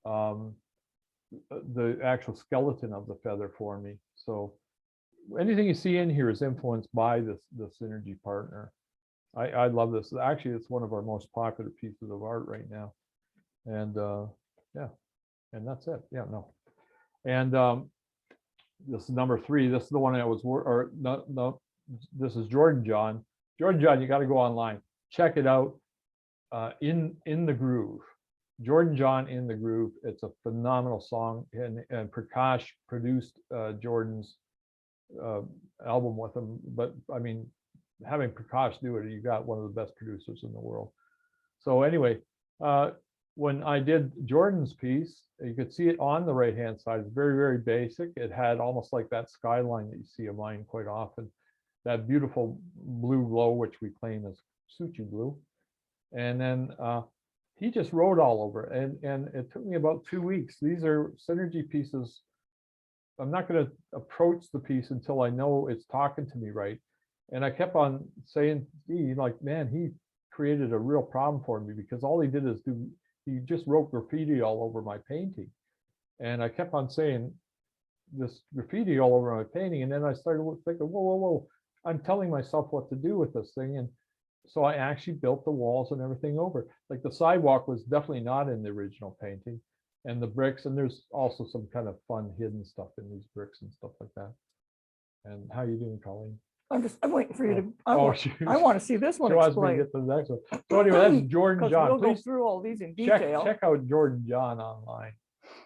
the actual skeleton of the feather for me. So anything you see in here is influenced by this Synergy partner. I love this. Actually, it's one of our most popular pieces of art right now. And yeah, and that's it. Yeah, no. And this is number 3. This is the one that was, or no, this is Jordan John. Jordan John, you got to go online, check it out. In the Groove. Jordan John, In the Groove. It's a phenomenal song, and Prakash produced Jordan's album with him. But I mean, having Prakash do it, you got one of the best producers in the world. So anyway, when I did Jordan's piece, you could see it on the right hand side. It's very, very basic. It had almost like that skyline that you see of mine quite often, that beautiful blue glow, which we claim is Suchi blue. And then he just wrote all over it, and it took me about 2 weeks. These are Synergy pieces. I'm not going to approach the piece until I know it's talking to me right. And I kept on saying, like, man, he created a real problem for me, because all he did is he just wrote graffiti all over my painting. And I kept on saying this graffiti all over my painting. And then I started thinking, whoa, I'm telling myself what to do with this thing. And so I actually built the walls and everything over. Like the sidewalk was definitely not in the original painting, and the bricks, and there's also some kind of fun hidden stuff in these bricks and stuff like that. And how you doing, Colleen? I'm waiting for you to, I I want to see this one She wants me to explained. get to the next one. So anyway, that's Jordan Because John. we'll go Please through all these in detail. check out Jordan John online,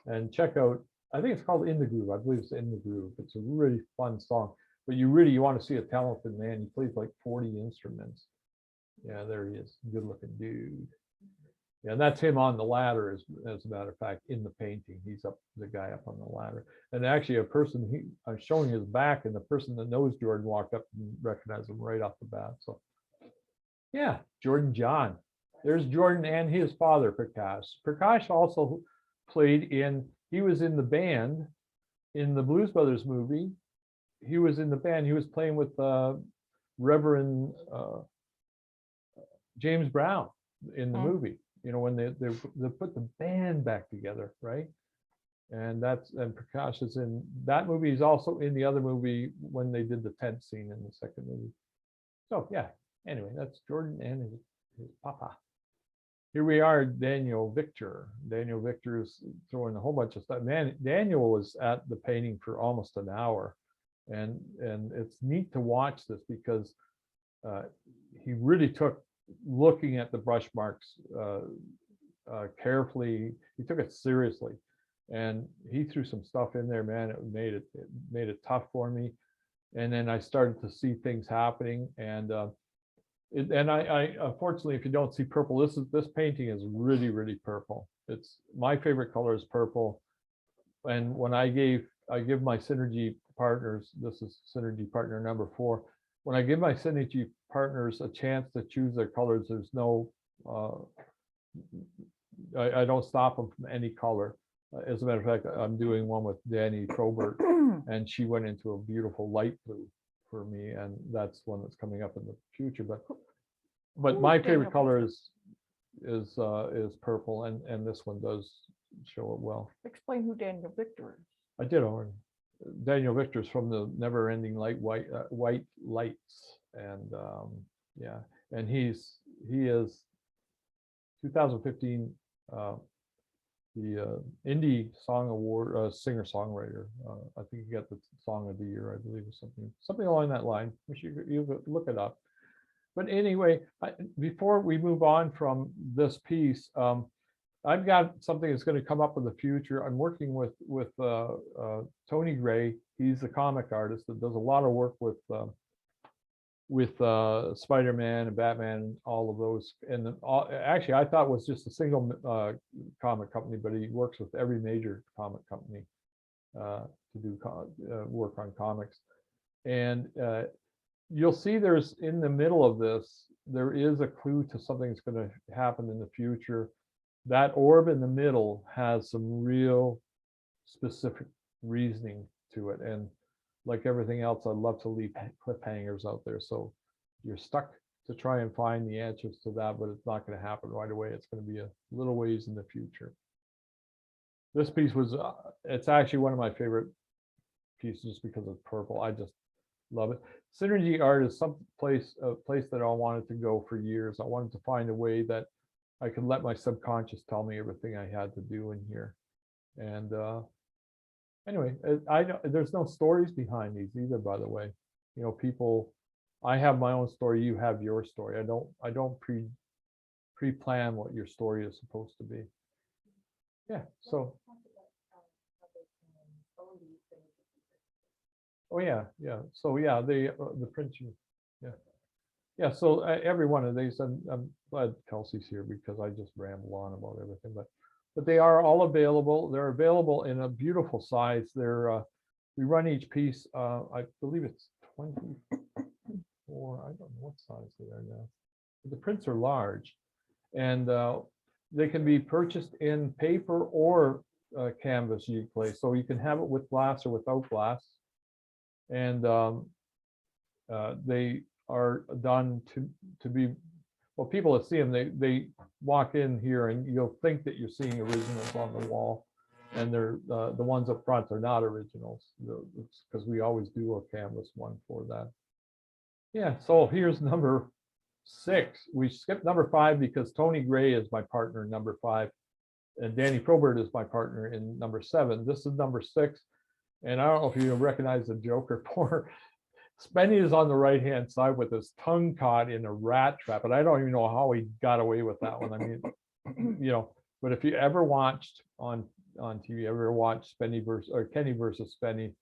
and check out, I think it's called In the Groove. I believe it's In the Groove. It's a really fun song, but you want to see a talented man. He plays like 40 instruments. Yeah, there he is. Good looking dude. Yeah, and that's him on the ladder, as a matter of fact, in the painting. He's up, the guy up on the ladder. And actually, I'm showing his back, and the person that knows Jordan walked up and recognized him right off the bat. So yeah, Jordan John. There's Jordan and his father, Prakash. Prakash also he was in the band in the Blues Brothers movie. He was in the band. He was playing with Reverend James Brown in the movie, you know, when they put the band back together, right? And Prakash is in that movie. He's also in the other movie when they did the tent scene in the second movie. So yeah, anyway, that's Jordan and his papa. Here we are, Daniel Victor. Daniel Victor is throwing a whole bunch of stuff. Man, Daniel was at the painting for almost an hour. And it's neat to watch this, because he really took looking at the brush marks carefully. He took it seriously, and he threw some stuff in there, man. It made it tough for me. And then I started to see things happening, and I unfortunately, if you don't see purple, this painting is really, really purple. It's my favorite color is purple. And when I give my Synergy partners, this is Synergy partner number 4. When I give my Synergy partners a chance to choose their colors, there's no, I don't stop them from any color. As a matter of fact, I'm doing one with Danny Probert, and she went into a beautiful light blue for me, and that's one that's coming up in the future. But my favorite color is purple, and this one does show it well. Explain who Daniel Victor is. I did already. Daniel Victor's from the Never Ending Light, White Lights, and yeah, and he is 2015 the Indie Song Award singer-songwriter. I think he got the Song of the Year, I believe, or something along that line. You look it up. But anyway, before we move on from this piece, I've got something that's going to come up in the future. I'm working with Tony Gray. He's a comic artist that does a lot of work with Spider-Man and Batman and all of those. And actually, I thought it was just a single comic company, but he works with every major comic company to do work on comics. And you'll see there's in the middle of this, there is a clue to something that's going to happen in the future. That orb in the middle has some real specific reasoning to it. And like everything else, I love to leave cliffhangers out there. So you're stuck to try and find the answers to that, but it's not going to happen right away. It's going to be a little ways in the future. This piece was, it's actually one of my favorite pieces just because it's purple. I just love it. Synergy art is a place that I wanted to go for years. I wanted to find a way that I could let my subconscious tell me everything I had to do in here. And anyway, I know there's no stories behind these either, by the way. You know, people, I have my own story, you have your story. I don't pre-plan what your story is supposed to be. Yeah, so. Oh yeah, yeah. So yeah, the prints, yeah. So every one of these, I'm glad Kelsey's here because I just ramble on about everything, but they are all available. They're available in a beautiful size. They're we run each piece. I believe it's 24. I don't know what size they are now. But the prints are large, and they can be purchased in paper or canvas usually. So you can have it with glass or without glass, and they are done to be, well, people that see them, they walk in here and you'll think that you're seeing originals on the wall, and they're the ones up front are not originals, because we always do a canvas one for that. Yeah, so here's number 6. We skipped number 5 because Tony Gray is my partner in number 5, and Danny Probert is my partner in number 7. This is number 6, and I don't know if you recognize the Joker. Poor Spenny is on the right-hand side with his tongue caught in a rat trap, and I don't even know how he got away with that one. I mean, you know, but if you ever watched on TV, ever watched Kenny versus Spenny,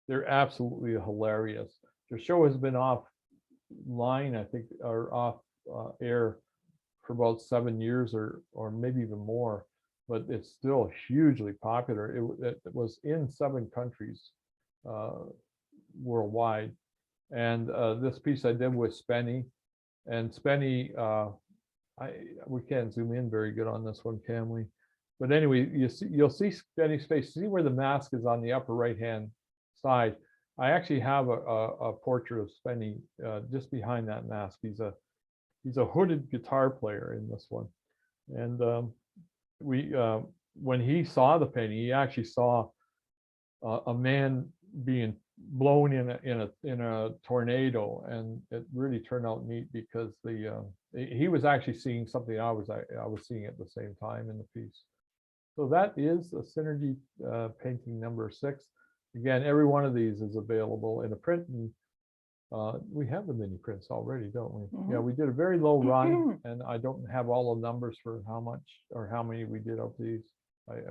they're absolutely hilarious. Their show has been offline, I think, or off air for about 7 years or maybe even more, but it's still hugely popular. It was in 7 countries worldwide. And this piece I did with Spenny, and Spenny, we can't zoom in very good on this one, can we? But anyway, you'll see Spenny's face. See where the mask is on the upper right-hand side. I actually have a portrait of Spenny just behind that mask. He's a hooded guitar player in this one, and when he saw the painting, he actually saw a man being blown in a tornado, and it really turned out neat because he was actually seeing something I was seeing at the same time in the piece. So that is a Synergy painting number 6. Again, every one of these is available in a print, and we have the mini prints already, don't we? Mm-hmm. Yeah, we did a very low run, and I don't have all the numbers for how much or how many we did of these. But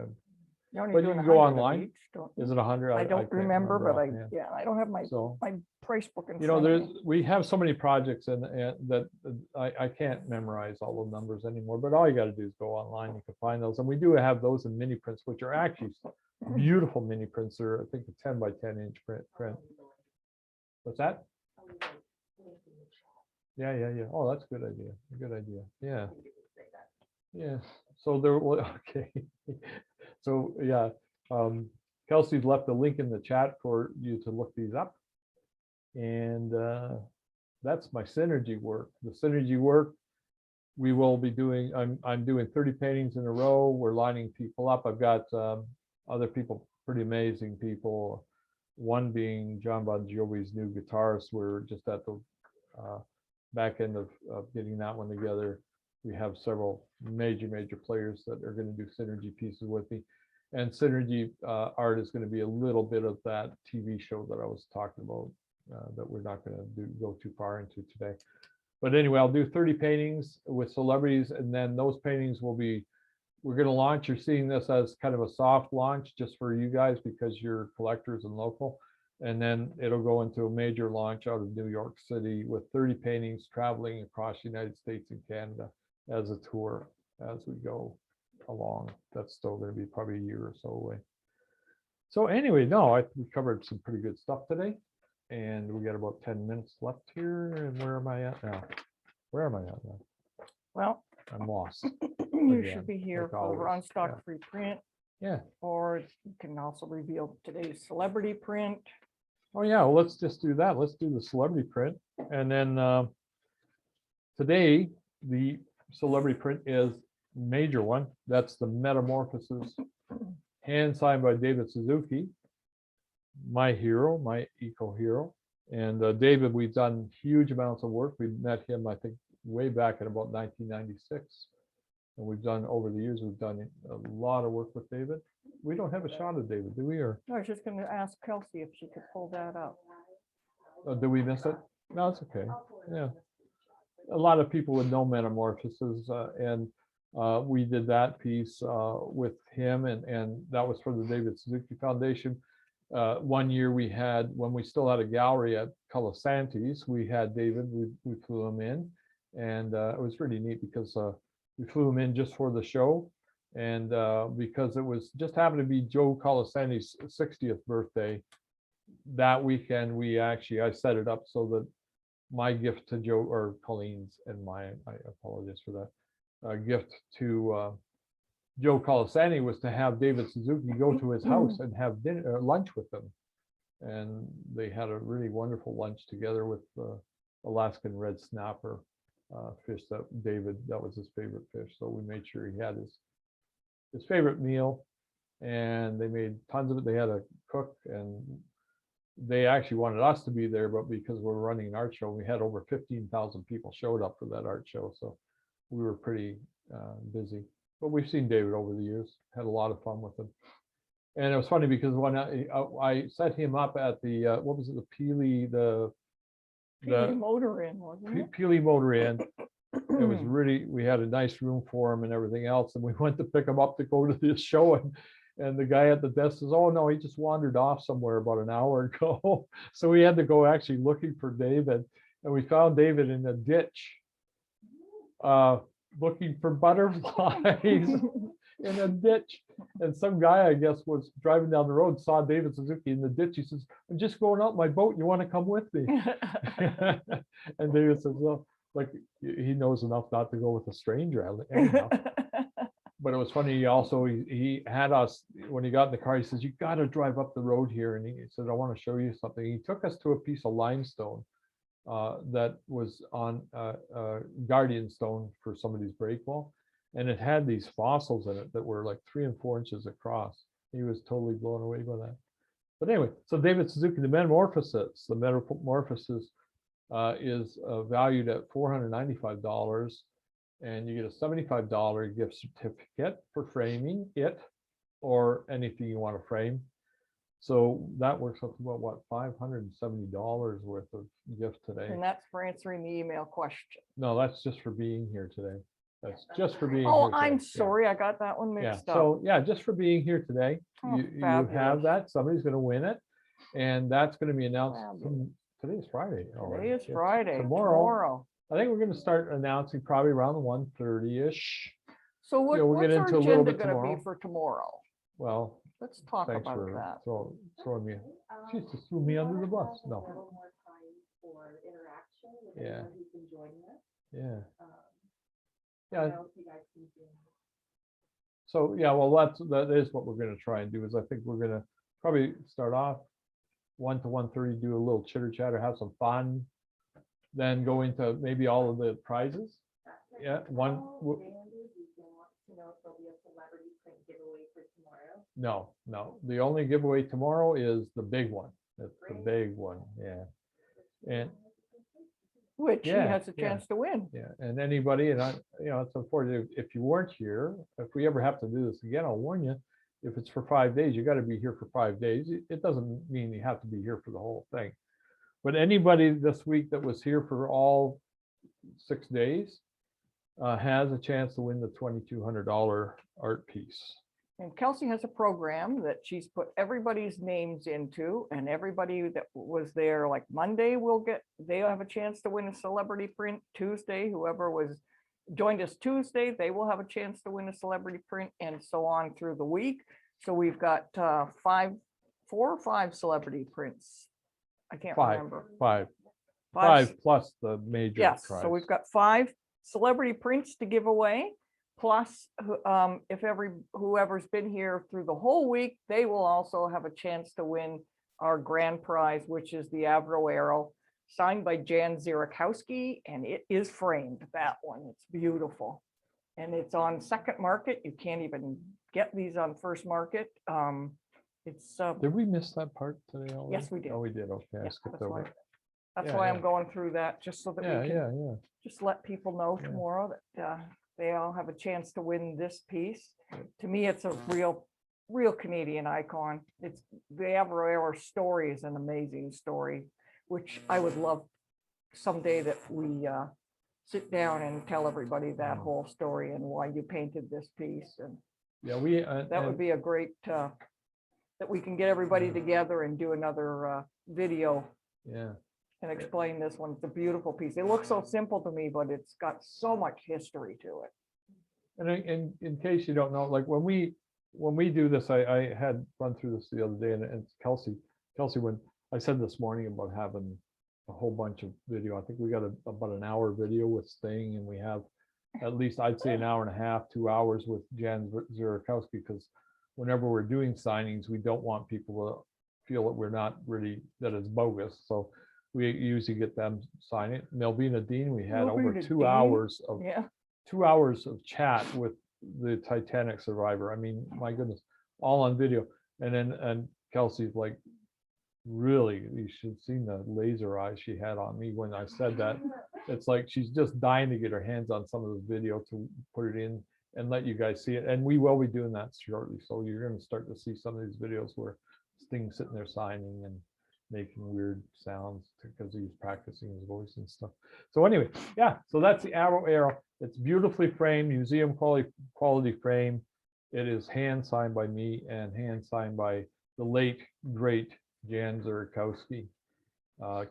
you can go online. Is it 100? I don't can't remember, but offhand. I don't have my So, my price book in you know, front of me. we have so many projects and that I can't memorize all the numbers anymore, but all you got to do is go online. You can find those, and we do have those in mini prints, which are actually beautiful mini prints. They're, I think, a 10 by 10 inch print. What's that? Yeah. Oh, that's a good idea. Good idea. Yeah. Yeah. So there. Okay. So yeah, Kelsey's left a link in the chat for you to look these up, and that's my Synergy work. The Synergy work we will be doing. I'm doing 30 paintings in a row. We're lining people up. I've got other people, pretty amazing people. One being John Bon Jovi's new guitarist. We're just at the back end of getting that one together. We have several major players that are going to do Synergy pieces with me. And Synergy art is going to be a little bit of that TV show that I was talking about that we're not going to go too far into today. But anyway, I'll do 30 paintings with celebrities, and then those paintings will be we're going to launch, you're seeing this as kind of a soft launch just for you guys because you're collectors and local. And then it'll go into a major launch out of New York City with 30 paintings traveling across the United States and Canada as a tour as we go along. That's still going to be probably a year or so away. So anyway, no, we covered some pretty good stuff today. And we got about 10 minutes left here. And where am I at now? Where am I at now? Well, I'm lost. you Again, should be here like for always, RONSTOCK yeah. free print, Yeah. or you can also reveal today's celebrity print. Oh yeah, well, let's just do that. Let's do the celebrity print. And then today, the celebrity print is major one. That's the Metamorphosis, hand signed by David Suzuki, my hero, my eco hero. And David, we've done huge amounts of work. We met him, I think, way back in about 1996. And we've done, over the years, we've done a lot of work with David. We don't have a shot of David, do we? Or I was just going to ask Kelsey if she could pull that up. did we miss it? No, it's okay. Yeah. A lot of people would know Metamorphosis, and we did that piece with him, and that was for the David Suzuki Foundation. One year we had, when we still had a gallery at Colasantes, we had David, we flew him in, and it was really neat because we flew him in just for the show, and because it was just happened to be Joe Colasantes' 60th birthday that weekend, I set it up so that my gift to Joe, or Colleen's and I apologize for that, gift to Joe Colasanti was to have David Suzuki go to his house and have dinner, lunch with them. And they had a really wonderful lunch together with Alaskan red snapper fish that David, that was his favorite fish. So we made sure he had his favorite meal, and they made tons of it. They had a cook, and they actually wanted us to be there, but because we're running an art show, we had over 15,000 people showed up for that art show. So we were pretty busy. But we've seen David over the years, had a lot of fun with him. And it was funny because when I set him up at the, what was it, the Peely, Peely Motor Inn, wasn't it? Peely Motor Inn. It was really, we had a nice room for him and everything else. And we went to pick him up to go to this show. And the guy at the desk says, oh no, he just wandered off somewhere about an hour ago. So we had to go actually looking for David. And we found David in a ditch, looking for butterflies in a ditch. And some guy, I guess, was driving down the road, saw David Suzuki in the ditch. He says, I'm just going out my boat. You want to come with me? And David says, well, like, he knows enough not to go with a stranger anyhow. But it was funny. He also, he had us, when he got in the car, he says, you got to drive up the road here. And he said, I want to show you something. He took us to a piece of limestone that was on guardian stone for somebody's break wall. And it had these fossils in it that were like 3 and 4 inches across. He was totally blown away by that. But anyway, so David Suzuki, the Metamorphosis is valued at $495. And you get a $75 gift certificate for framing it or anything you want to frame. So that works up to about, what, $570 worth of gift today. And that's for answering the email question. No, that's just for being here today. That's just for being Oh, here I'm today. sorry. I got that one Yeah. mixed up. So yeah, just for being here today. Oh, You have fabulous. that. Somebody's going to win it. And that's going to be announced. Fabulous. Today is Friday. Today is It's Friday. Tomorrow. I think we're going to start announcing probably around 1:30-ish. So Yeah, we'll what's get our into a little agenda bit going to tomorrow. be for tomorrow? Well, Let's talk thanks about for that. throwing me. She just threw me under the bus. A No. little more time for interaction with Yeah. everyone who's been joining us. Yeah. I Yeah. don't know if you guys can do. So yeah, well, that is what we're going to try and do. Is I think we're going to probably start off 1 to 1:30, do a little chitter chatter, have some fun, then go into maybe all of the prizes. Yeah, one. Want to know if there'll be a celebrity print giveaway for tomorrow. No. The only giveaway tomorrow is the big one. That's the big one. Yeah. And Which he Yeah, has a yeah. chance to win. yeah, and anybody, and it's unfortunate if you weren't here. If we ever have to do this again, I'll warn you. If it's for 5 days, you got to be here for 5 days. It doesn't mean you have to be here for the whole thing. But anybody this week that was here for all 6 days, has a chance to win the $2,200 art piece. And Kelsey has a program that she's put everybody's names into, and everybody that was there, like Monday they'll have a chance to win a celebrity print. Tuesday, whoever joined us Tuesday, they will have a chance to win a celebrity print, and so on through the week. So we've got 4 or 5 celebrity prints. I can't remember. Five plus the major Yes, prize. so we've got 5 celebrity prints to give away. Plus, if whoever's been here through the whole week, they will also have a chance to win our grand prize, which is the Avro Arrow, signed by Jan Zirakowski, and it is framed, that one. It's beautiful. And it's on Second Market. You can't even get these on First Market. Did we miss that part today already? Yes, we did. Oh, we did. Okay, I Yeah, skipped that's over. why- That's Yeah, why yeah. I'm going through that, just so that Yeah, we can yeah. just let people know Yeah. tomorrow that they all have a chance to win this piece. To me, it's a real Canadian icon. It's the Avro story is an amazing story, which I would love someday that we sit down and tell everybody that whole story and why you painted this piece. And Yeah, we. that would be a great, that we can get everybody together and do another video Yeah. and explain this one. It's a beautiful piece. It looks so simple to me, but it's got so much history to it. And in case you don't know, like when we do this, I had run through this the other day, and it's Kelsey, when I said this morning about having a whole bunch of video. I think we got about an hour video with Sting, and we have at least, I'd say, an hour and a half, 2 hours with Jan Zirakowski, because whenever we're doing signings, we don't want people to feel that we're not really, that it's bogus. So we usually get them sign it. Melvina Dean, we had over Melvina 2 Dean? hours of Yeah. 2 hours of chat with the Titanic survivor. I mean, my goodness, all on video. And Kelsey's like, really, you should have seen the laser eyes she had on me when I said that. It's like she's just dying to get her hands on some of this video to put it in and let you guys see it. And we will be doing that shortly. So you're going to start to see some of these videos where Sting's sitting there signing and making weird sounds because he's practicing his voice and stuff. So anyway, yeah, so that's the Avro Arrow. It's beautifully framed, museum quality frame. It is hand signed by me and hand signed by the late great Jan Zirakowski.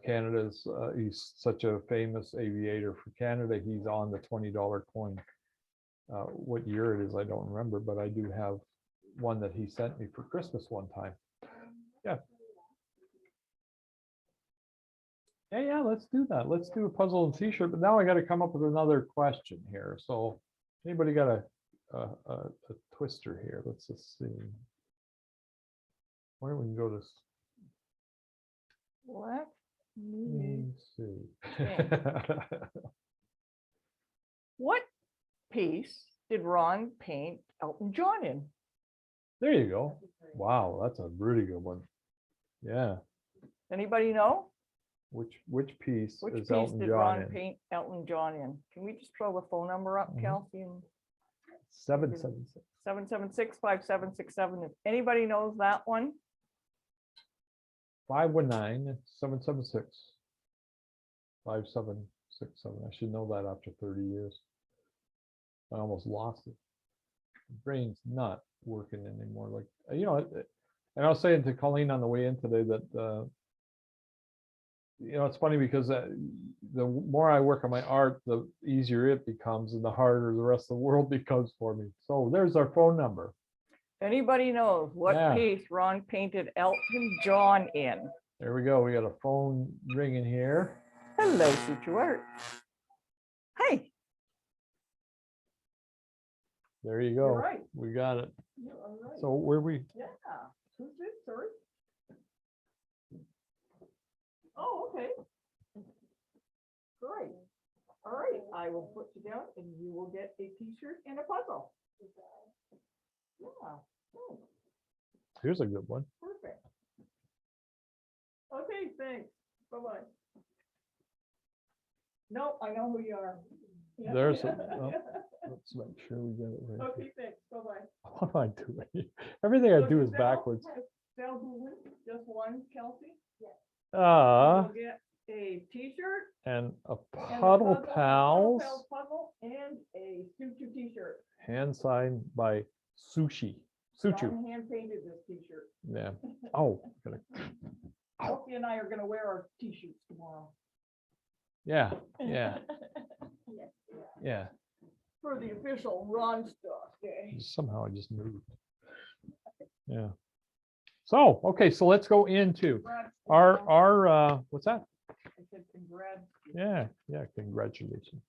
Canada's, he's such a famous aviator for Canada. He's on the $20 coin. What year it is, I don't remember, but I do have one that he sent me for Christmas one time. Yeah. Yeah, let's do that. Let's do a puzzle and t-shirt. But now I got to come up with another question here. So anybody got a twister here? Let's just see. Why don't we go to? Let me see. What piece did Ron paint Elton John in? There you go. Wow, that's a really good one. Yeah. Anybody know? Which piece Which is piece Elton did John Ron in? paint Elton John in? Can we just throw the phone number up, Kelsey? 776. 776-5767. If anybody knows that one, 519-776-5767. I should know that after 30 years. I almost lost it. The brain's not working anymore. Like, you know, and I was saying to Colleen on the way in today that, you know, it's funny because the more I work on my art, the easier it becomes and the harder the rest of the world becomes for me. So there's our phone number. anybody knows what piece Ron painted Elton John in? There we go. We got a phone ringing here. Hello, Stuart. Hey. There you go. You're right. We got it. You're all right. So where we? Yeah. Who's this, sorry? Oh, okay. Great. All right, I will put you down and you will get a t-shirt and a puzzle. Yeah. Oh, Here's a good one. perfect. Okay, thanks. Bye-bye. No, I know who you are. Yeah. There's let's make sure we get it right. Okay, thanks. Bye-bye. What am I doing? Everything I do is backwards. Sal Goodwin, just one, Kelsey. Ah, You'll get a t-shirt and a and a Puddle puzzle, Pals. puzzle, and a a Suchu t-shirt. hand signed by Suchu. John hand painted this t-shirt. Yeah. Oh, Sophie and I are gonna wear our t-shirts tomorrow. yeah, yeah, Yes. yeah. For the official RONSTOCK day. Somehow I just moved. Yeah. So, okay, so let's go into Congrats, our what's that? I said congrats. Yeah, yeah, congratulations.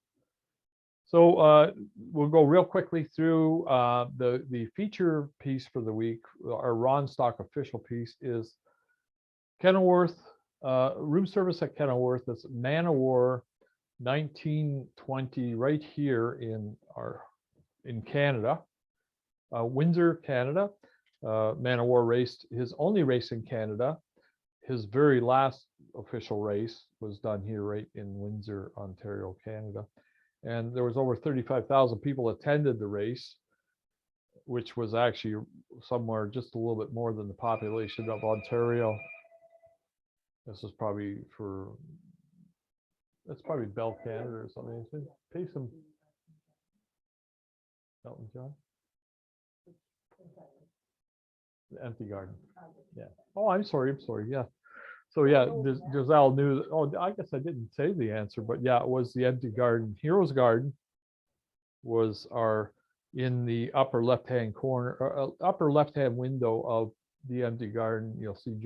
So we'll go real quickly through the feature piece for the week. Our RONSTOCK official piece is Kenilworth, room service at Kenilworth. That's Man o' War 1920 right here in Canada, Windsor, Canada. Man o' War raced his only race in Canada. His very last official race was done here right in Windsor, Ontario, Canada. And there was over 35,000 people attended the race, which was actually somewhere just a little bit more than the population of Ontario. This is probably that's probably Bell Canada or something. Pay some. Elton John. The Empty Garden. Yeah. Oh, I'm sorry. Yeah. So yeah, Giselle knew. Oh, I guess I didn't say the answer, but yeah, it was the Empty Garden. Heroes Garden was in the upper left-hand corner, upper left-hand window of the Empty Garden. You'll see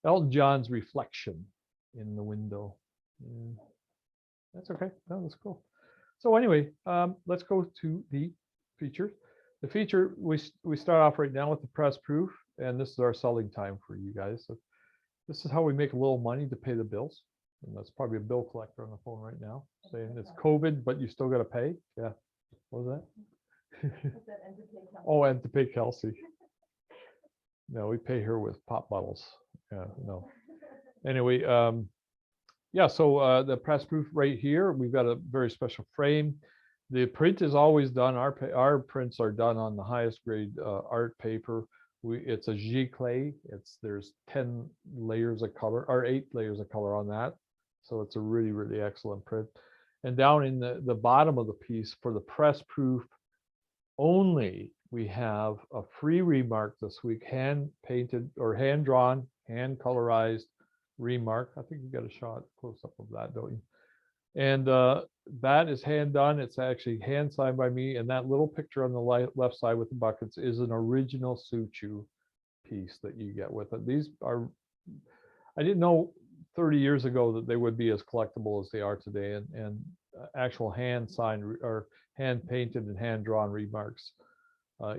Elton John's reflection in the window. That's okay. No, that's cool. So anyway, let's go to the features. The feature, we start off right now with the press proof, and this is our selling time for you guys. So this is how we make a little money to pay the bills. And that's probably a bill collector on the phone right now saying it's COVID, but you still got to pay. Yeah. What was that? Oh, and to pay Kelsey. No, we pay her with pop bottles. Yeah, no. Anyway, yeah, so the press proof right here, we've got a very special frame. The print is always done. Our prints are done on the highest grade art paper. It's a giclée. There's 10 layers of color, or 8 layers of color on that. So it's a really, really excellent print. And down in the bottom of the piece for the press proof only, we have a free remark this week, hand painted or hand drawn, hand colorized remark. I think you got a shot close up of that, don't you? And that is hand done. It's actually hand signed by me. And that little picture on the left side with the buckets is an original Suchu piece that you get with it. These are, I didn't know 30 years ago that they would be as collectible as they are today, and actual hand signed or hand painted and hand drawn remarks.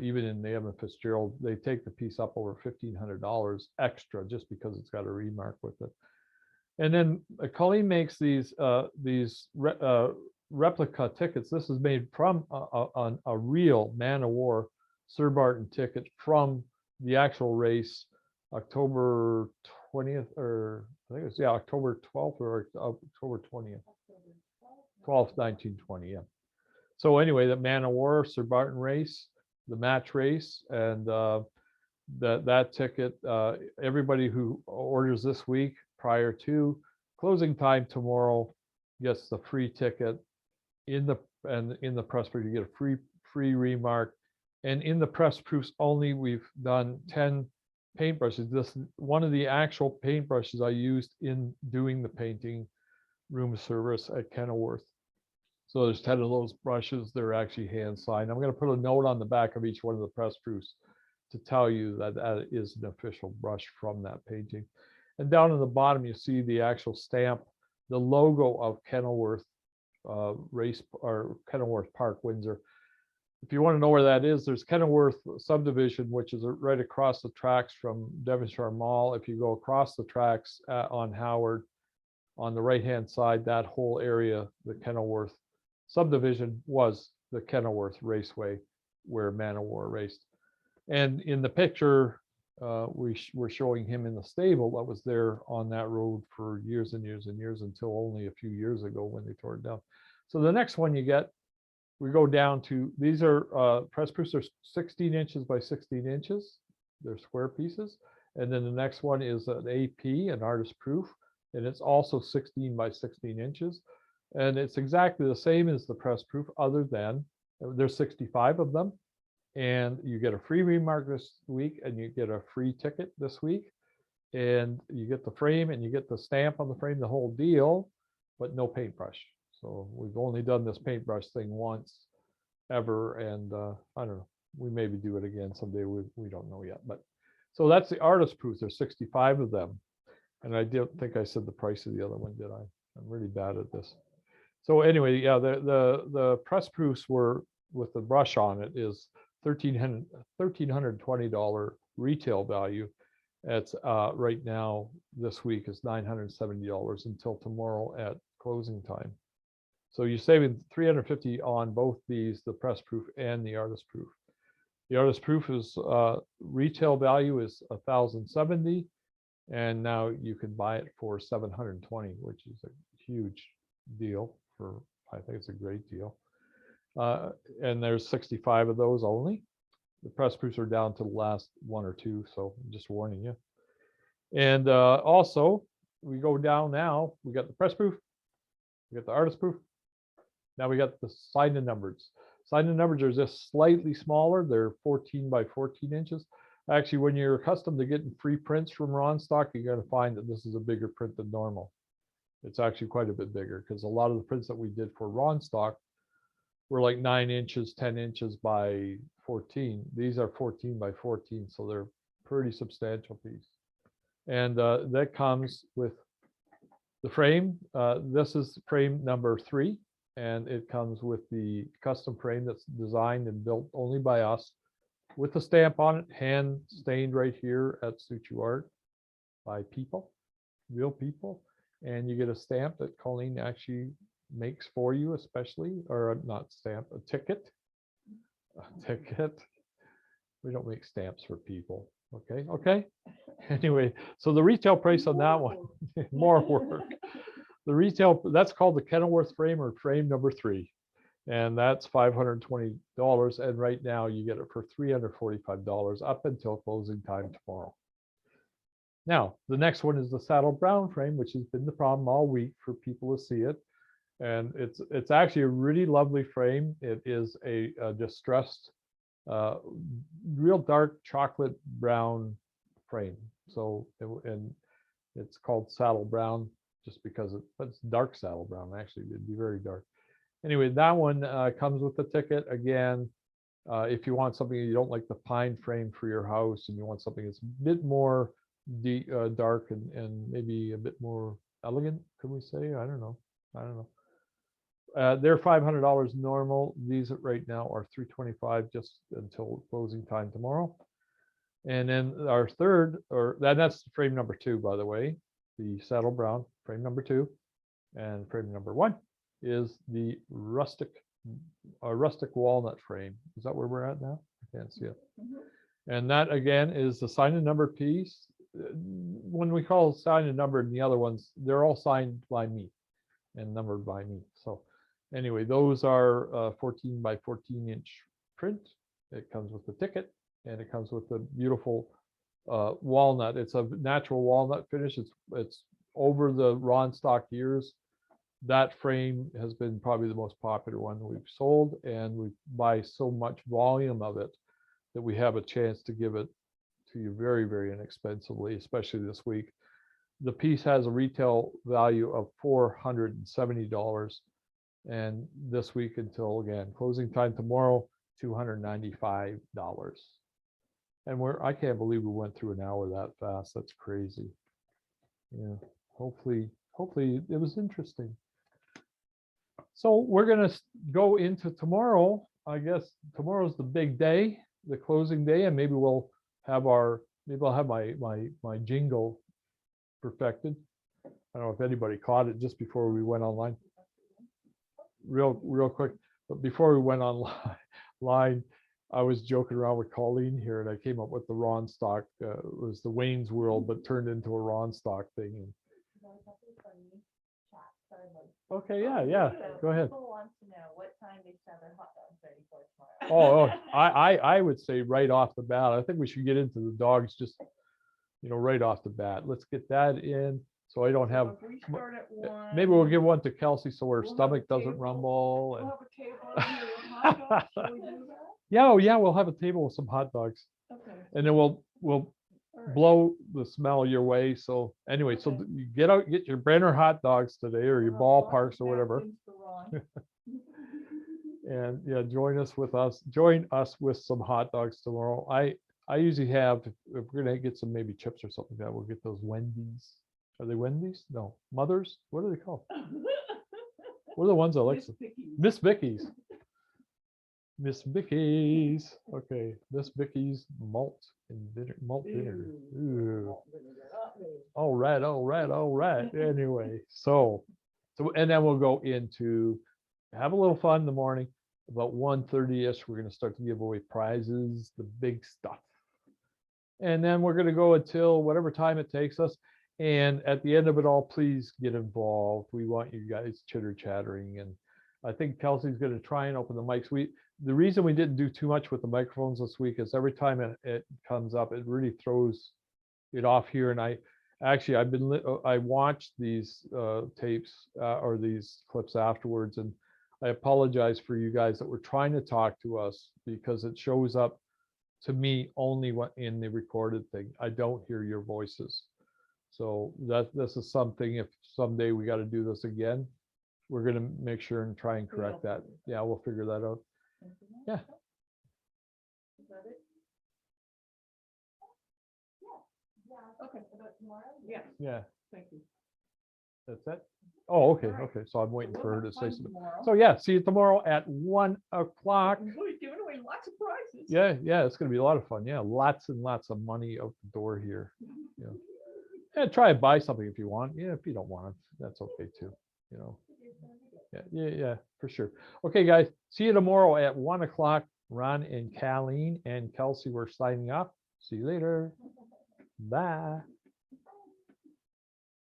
Even in the Evan Fitzgerald, they take the piece up over $1,500 extra just because it's got a remark with it. And then Colleen makes these replica tickets. This is made from a real Man o' War Sir Barton ticket from the actual race, October 20th, or I think it was, yeah, October 12th or October 20th, 12th, 1920, yeah. So anyway, the Man o' War Sir Barton race, the match race, and that ticket, everybody who orders this week prior to closing time tomorrow gets the free ticket. In the press proof, you get a free remark, and in the press proofs only, we've done 10 paintbrushes. This one of the actual paintbrushes I used in doing the painting room service at Kenilworth. So there's 10 of those brushes. They're actually hand signed. I'm going to put a note on the back of each one of the press proofs to tell you that that is an official brush from that painting. And down in the bottom, you see the actual stamp, the logo of Kenilworth race, or Kenilworth Park, Windsor. If you want to know where that is, there's Kenilworth subdivision, which is right across the tracks from Devonshire Mall. If you go across the tracks on Howard, on the right-hand side, that whole area, the Kenilworth subdivision, was the Kenilworth Raceway where Man o' War raced. And in the picture, we're showing him in the stable that was there on that road for years and years and years, until only a few years ago when they tore it down. So the next one you get, we go down to, these are press proofs are 16 inches by 16 inches. They're square pieces. And then the next one is an AP, an artist proof, and it's also 16 by 16 inches. And it's exactly the same as the press proof, other than there's 65 of them. And you get a free remark this week, and you get a free ticket this week. And you get the frame, and you get the stamp on the frame, the whole deal, but no paintbrush. So we've only done this paintbrush thing once ever. And I don't know, we maybe do it again someday. We don't know yet. But so that's the artist proof. There's 65 of them. And I don't think I said the price of the other one, did I? I'm really bad at this. So anyway, yeah, the press proofs were with the brush on it is $1,320 retail value. It's right now this week is $970 until tomorrow at closing time. So you're saving $350 on both these, the press proof and the artist proof. The artist proof is retail value is $1,070, and now you can buy it for $720, which is a huge deal. I think it's a great deal. And there's 65 of those only. The press proofs are down to the last one or two, so I'm just warning you. And also, we go down now. We got the press proof, we got the artist proof. Now we got the signed and numbers. Signed and numbers are just slightly smaller. They're 14 by 14 inches. Actually, when you're accustomed to getting free prints from RONSTOCK, you're going to find that this is a bigger print than normal. It's actually quite a bit bigger, because a lot of the prints that we did for RONSTOCK were like 9 inches, 10 inches by 14. These are 14 by 14, so they're pretty substantial piece. And that comes with the frame. This is frame number 3, and it comes with the custom frame that's designed and built only by us, with a stamp on it, hand stained right here at Suchu Art by people, real people. And you get a stamp that Colleen actually makes for you, especially, or not stamp, a ticket. A ticket. We don't make stamps for people. Okay, okay. Anyway, so the retail price on that one, more work. The retail, that's called the Kenilworth frame, or frame number 3. And that's $520. And right now you get it for $345 up until closing time tomorrow. Now, the next one is the saddle brown frame, which has been the problem all week for people to see it. And it's actually a really lovely frame. It is a distressed, real dark chocolate brown frame. So, and it's called saddle brown just because it's dark saddle brown. Actually, it'd be very dark. Anyway, that one comes with the ticket. Again, if you want something, you don't like the pine frame for your house, and you want something that's a bit more dark and maybe a bit more elegant, could we say? I don't know. They're $500 normal. These right now are $325 just until closing time tomorrow. And then our third, that's frame number 2, by the way, the saddle brown frame number 2, and frame number 1 is the rustic walnut frame. Is that where we're at now? I can't see it. And that again is the signed and number piece. When we call signed and numbered in the other ones, they're all signed by me and numbered by me. So anyway, those are 14 by 14 inch print. It comes with the ticket, and it comes with the beautiful walnut. It's a natural walnut finish. It's over the RONSTOCK years. That frame has been probably the most popular one we've sold, and we buy so much volume of it that we have a chance to give it to you very, very inexpensively, especially this week. The piece has a retail value of $470, and this week until, again, closing time tomorrow, $295. And I can't believe we went through an hour that fast. That's crazy. Yeah, hopefully it was interesting. So we're going to go into tomorrow. I guess tomorrow's the big day, the closing day, and maybe I'll have my jingle perfected. I don't know if anybody caught it just before we went online. Real quick, but before we went online, I was joking around with Colleen here, and I came up with the RONSTOCK. It was the Wayne's World, but turned into a RONSTOCK thing. And okay, yeah, go ahead. People want to know what time they sell their hot dogs ready for tomorrow. I would say right off the bat. I think we should get into the dogs just, right off the bat. Let's get that in. So I don't So have, if we start at one. maybe we'll give one to Kelsey so her We'll have a stomach doesn't table. rumble. We'll And have a table out here with hot dogs. Shall we do that? yeah, oh yeah, we'll have a table with some hot dogs. Okay. And then we'll All right. blow the smell your way. So anyway, so Okay. you get your Brenner hot dogs today or your We'll have ballparks lots or of whatever. napkins for Ron. And yeah, join us with some hot dogs tomorrow. I usually have, if we're gonna get some maybe chips or something like that, we'll get those Wendy's. Are they Wendy's? No, Mothers? What are they called? What are the ones I like? Miss Vicky's. Miss Vicky's. Miss Vicky's. Okay, Miss Vicky's malt and malt vinegar. Ew. Ooh. Malt vinegar, not me. All right, all right, all right. Anyway, so and then we'll go into have a little fun in the morning. About 1:30ish, we're going to start to give away prizes, the big stuff. And then we're going to go until whatever time it takes us. And at the end of it all, please get involved. We want you guys chitter chattering. And I think Kelsey's going to try and open the mics. The reason we didn't do too much with the microphones this week is every time it comes up, it really throws it off here. And I watched these tapes or these clips afterwards, and I apologize for you guys that were trying to talk to us because it shows up to me only in the recorded thing. I don't hear your voices. So this is something, if someday we got to do this again, we're going to make sure and try and correct that. Yeah, we'll figure that out. Yeah. Is that it? Yeah. Okay. About tomorrow? Yeah, Yeah, thank you. that's it. Oh, okay, All right. okay. So I'm waiting So for her we'll to have say fun something. tomorrow. So yeah, see you tomorrow at 1 o'clock. We're giving away lots of prizes. Yeah, it's gonna be a lot of fun. Yeah, lots and lots of money out the door here. Yeah. And try and buy something if you want. Yeah, if you don't want it, that's okay too. You know. Yeah, for sure. Okay, guys, see you tomorrow at 1 o'clock. Ron and Colleen and Kelsey, we're signing off. See you later. Bye.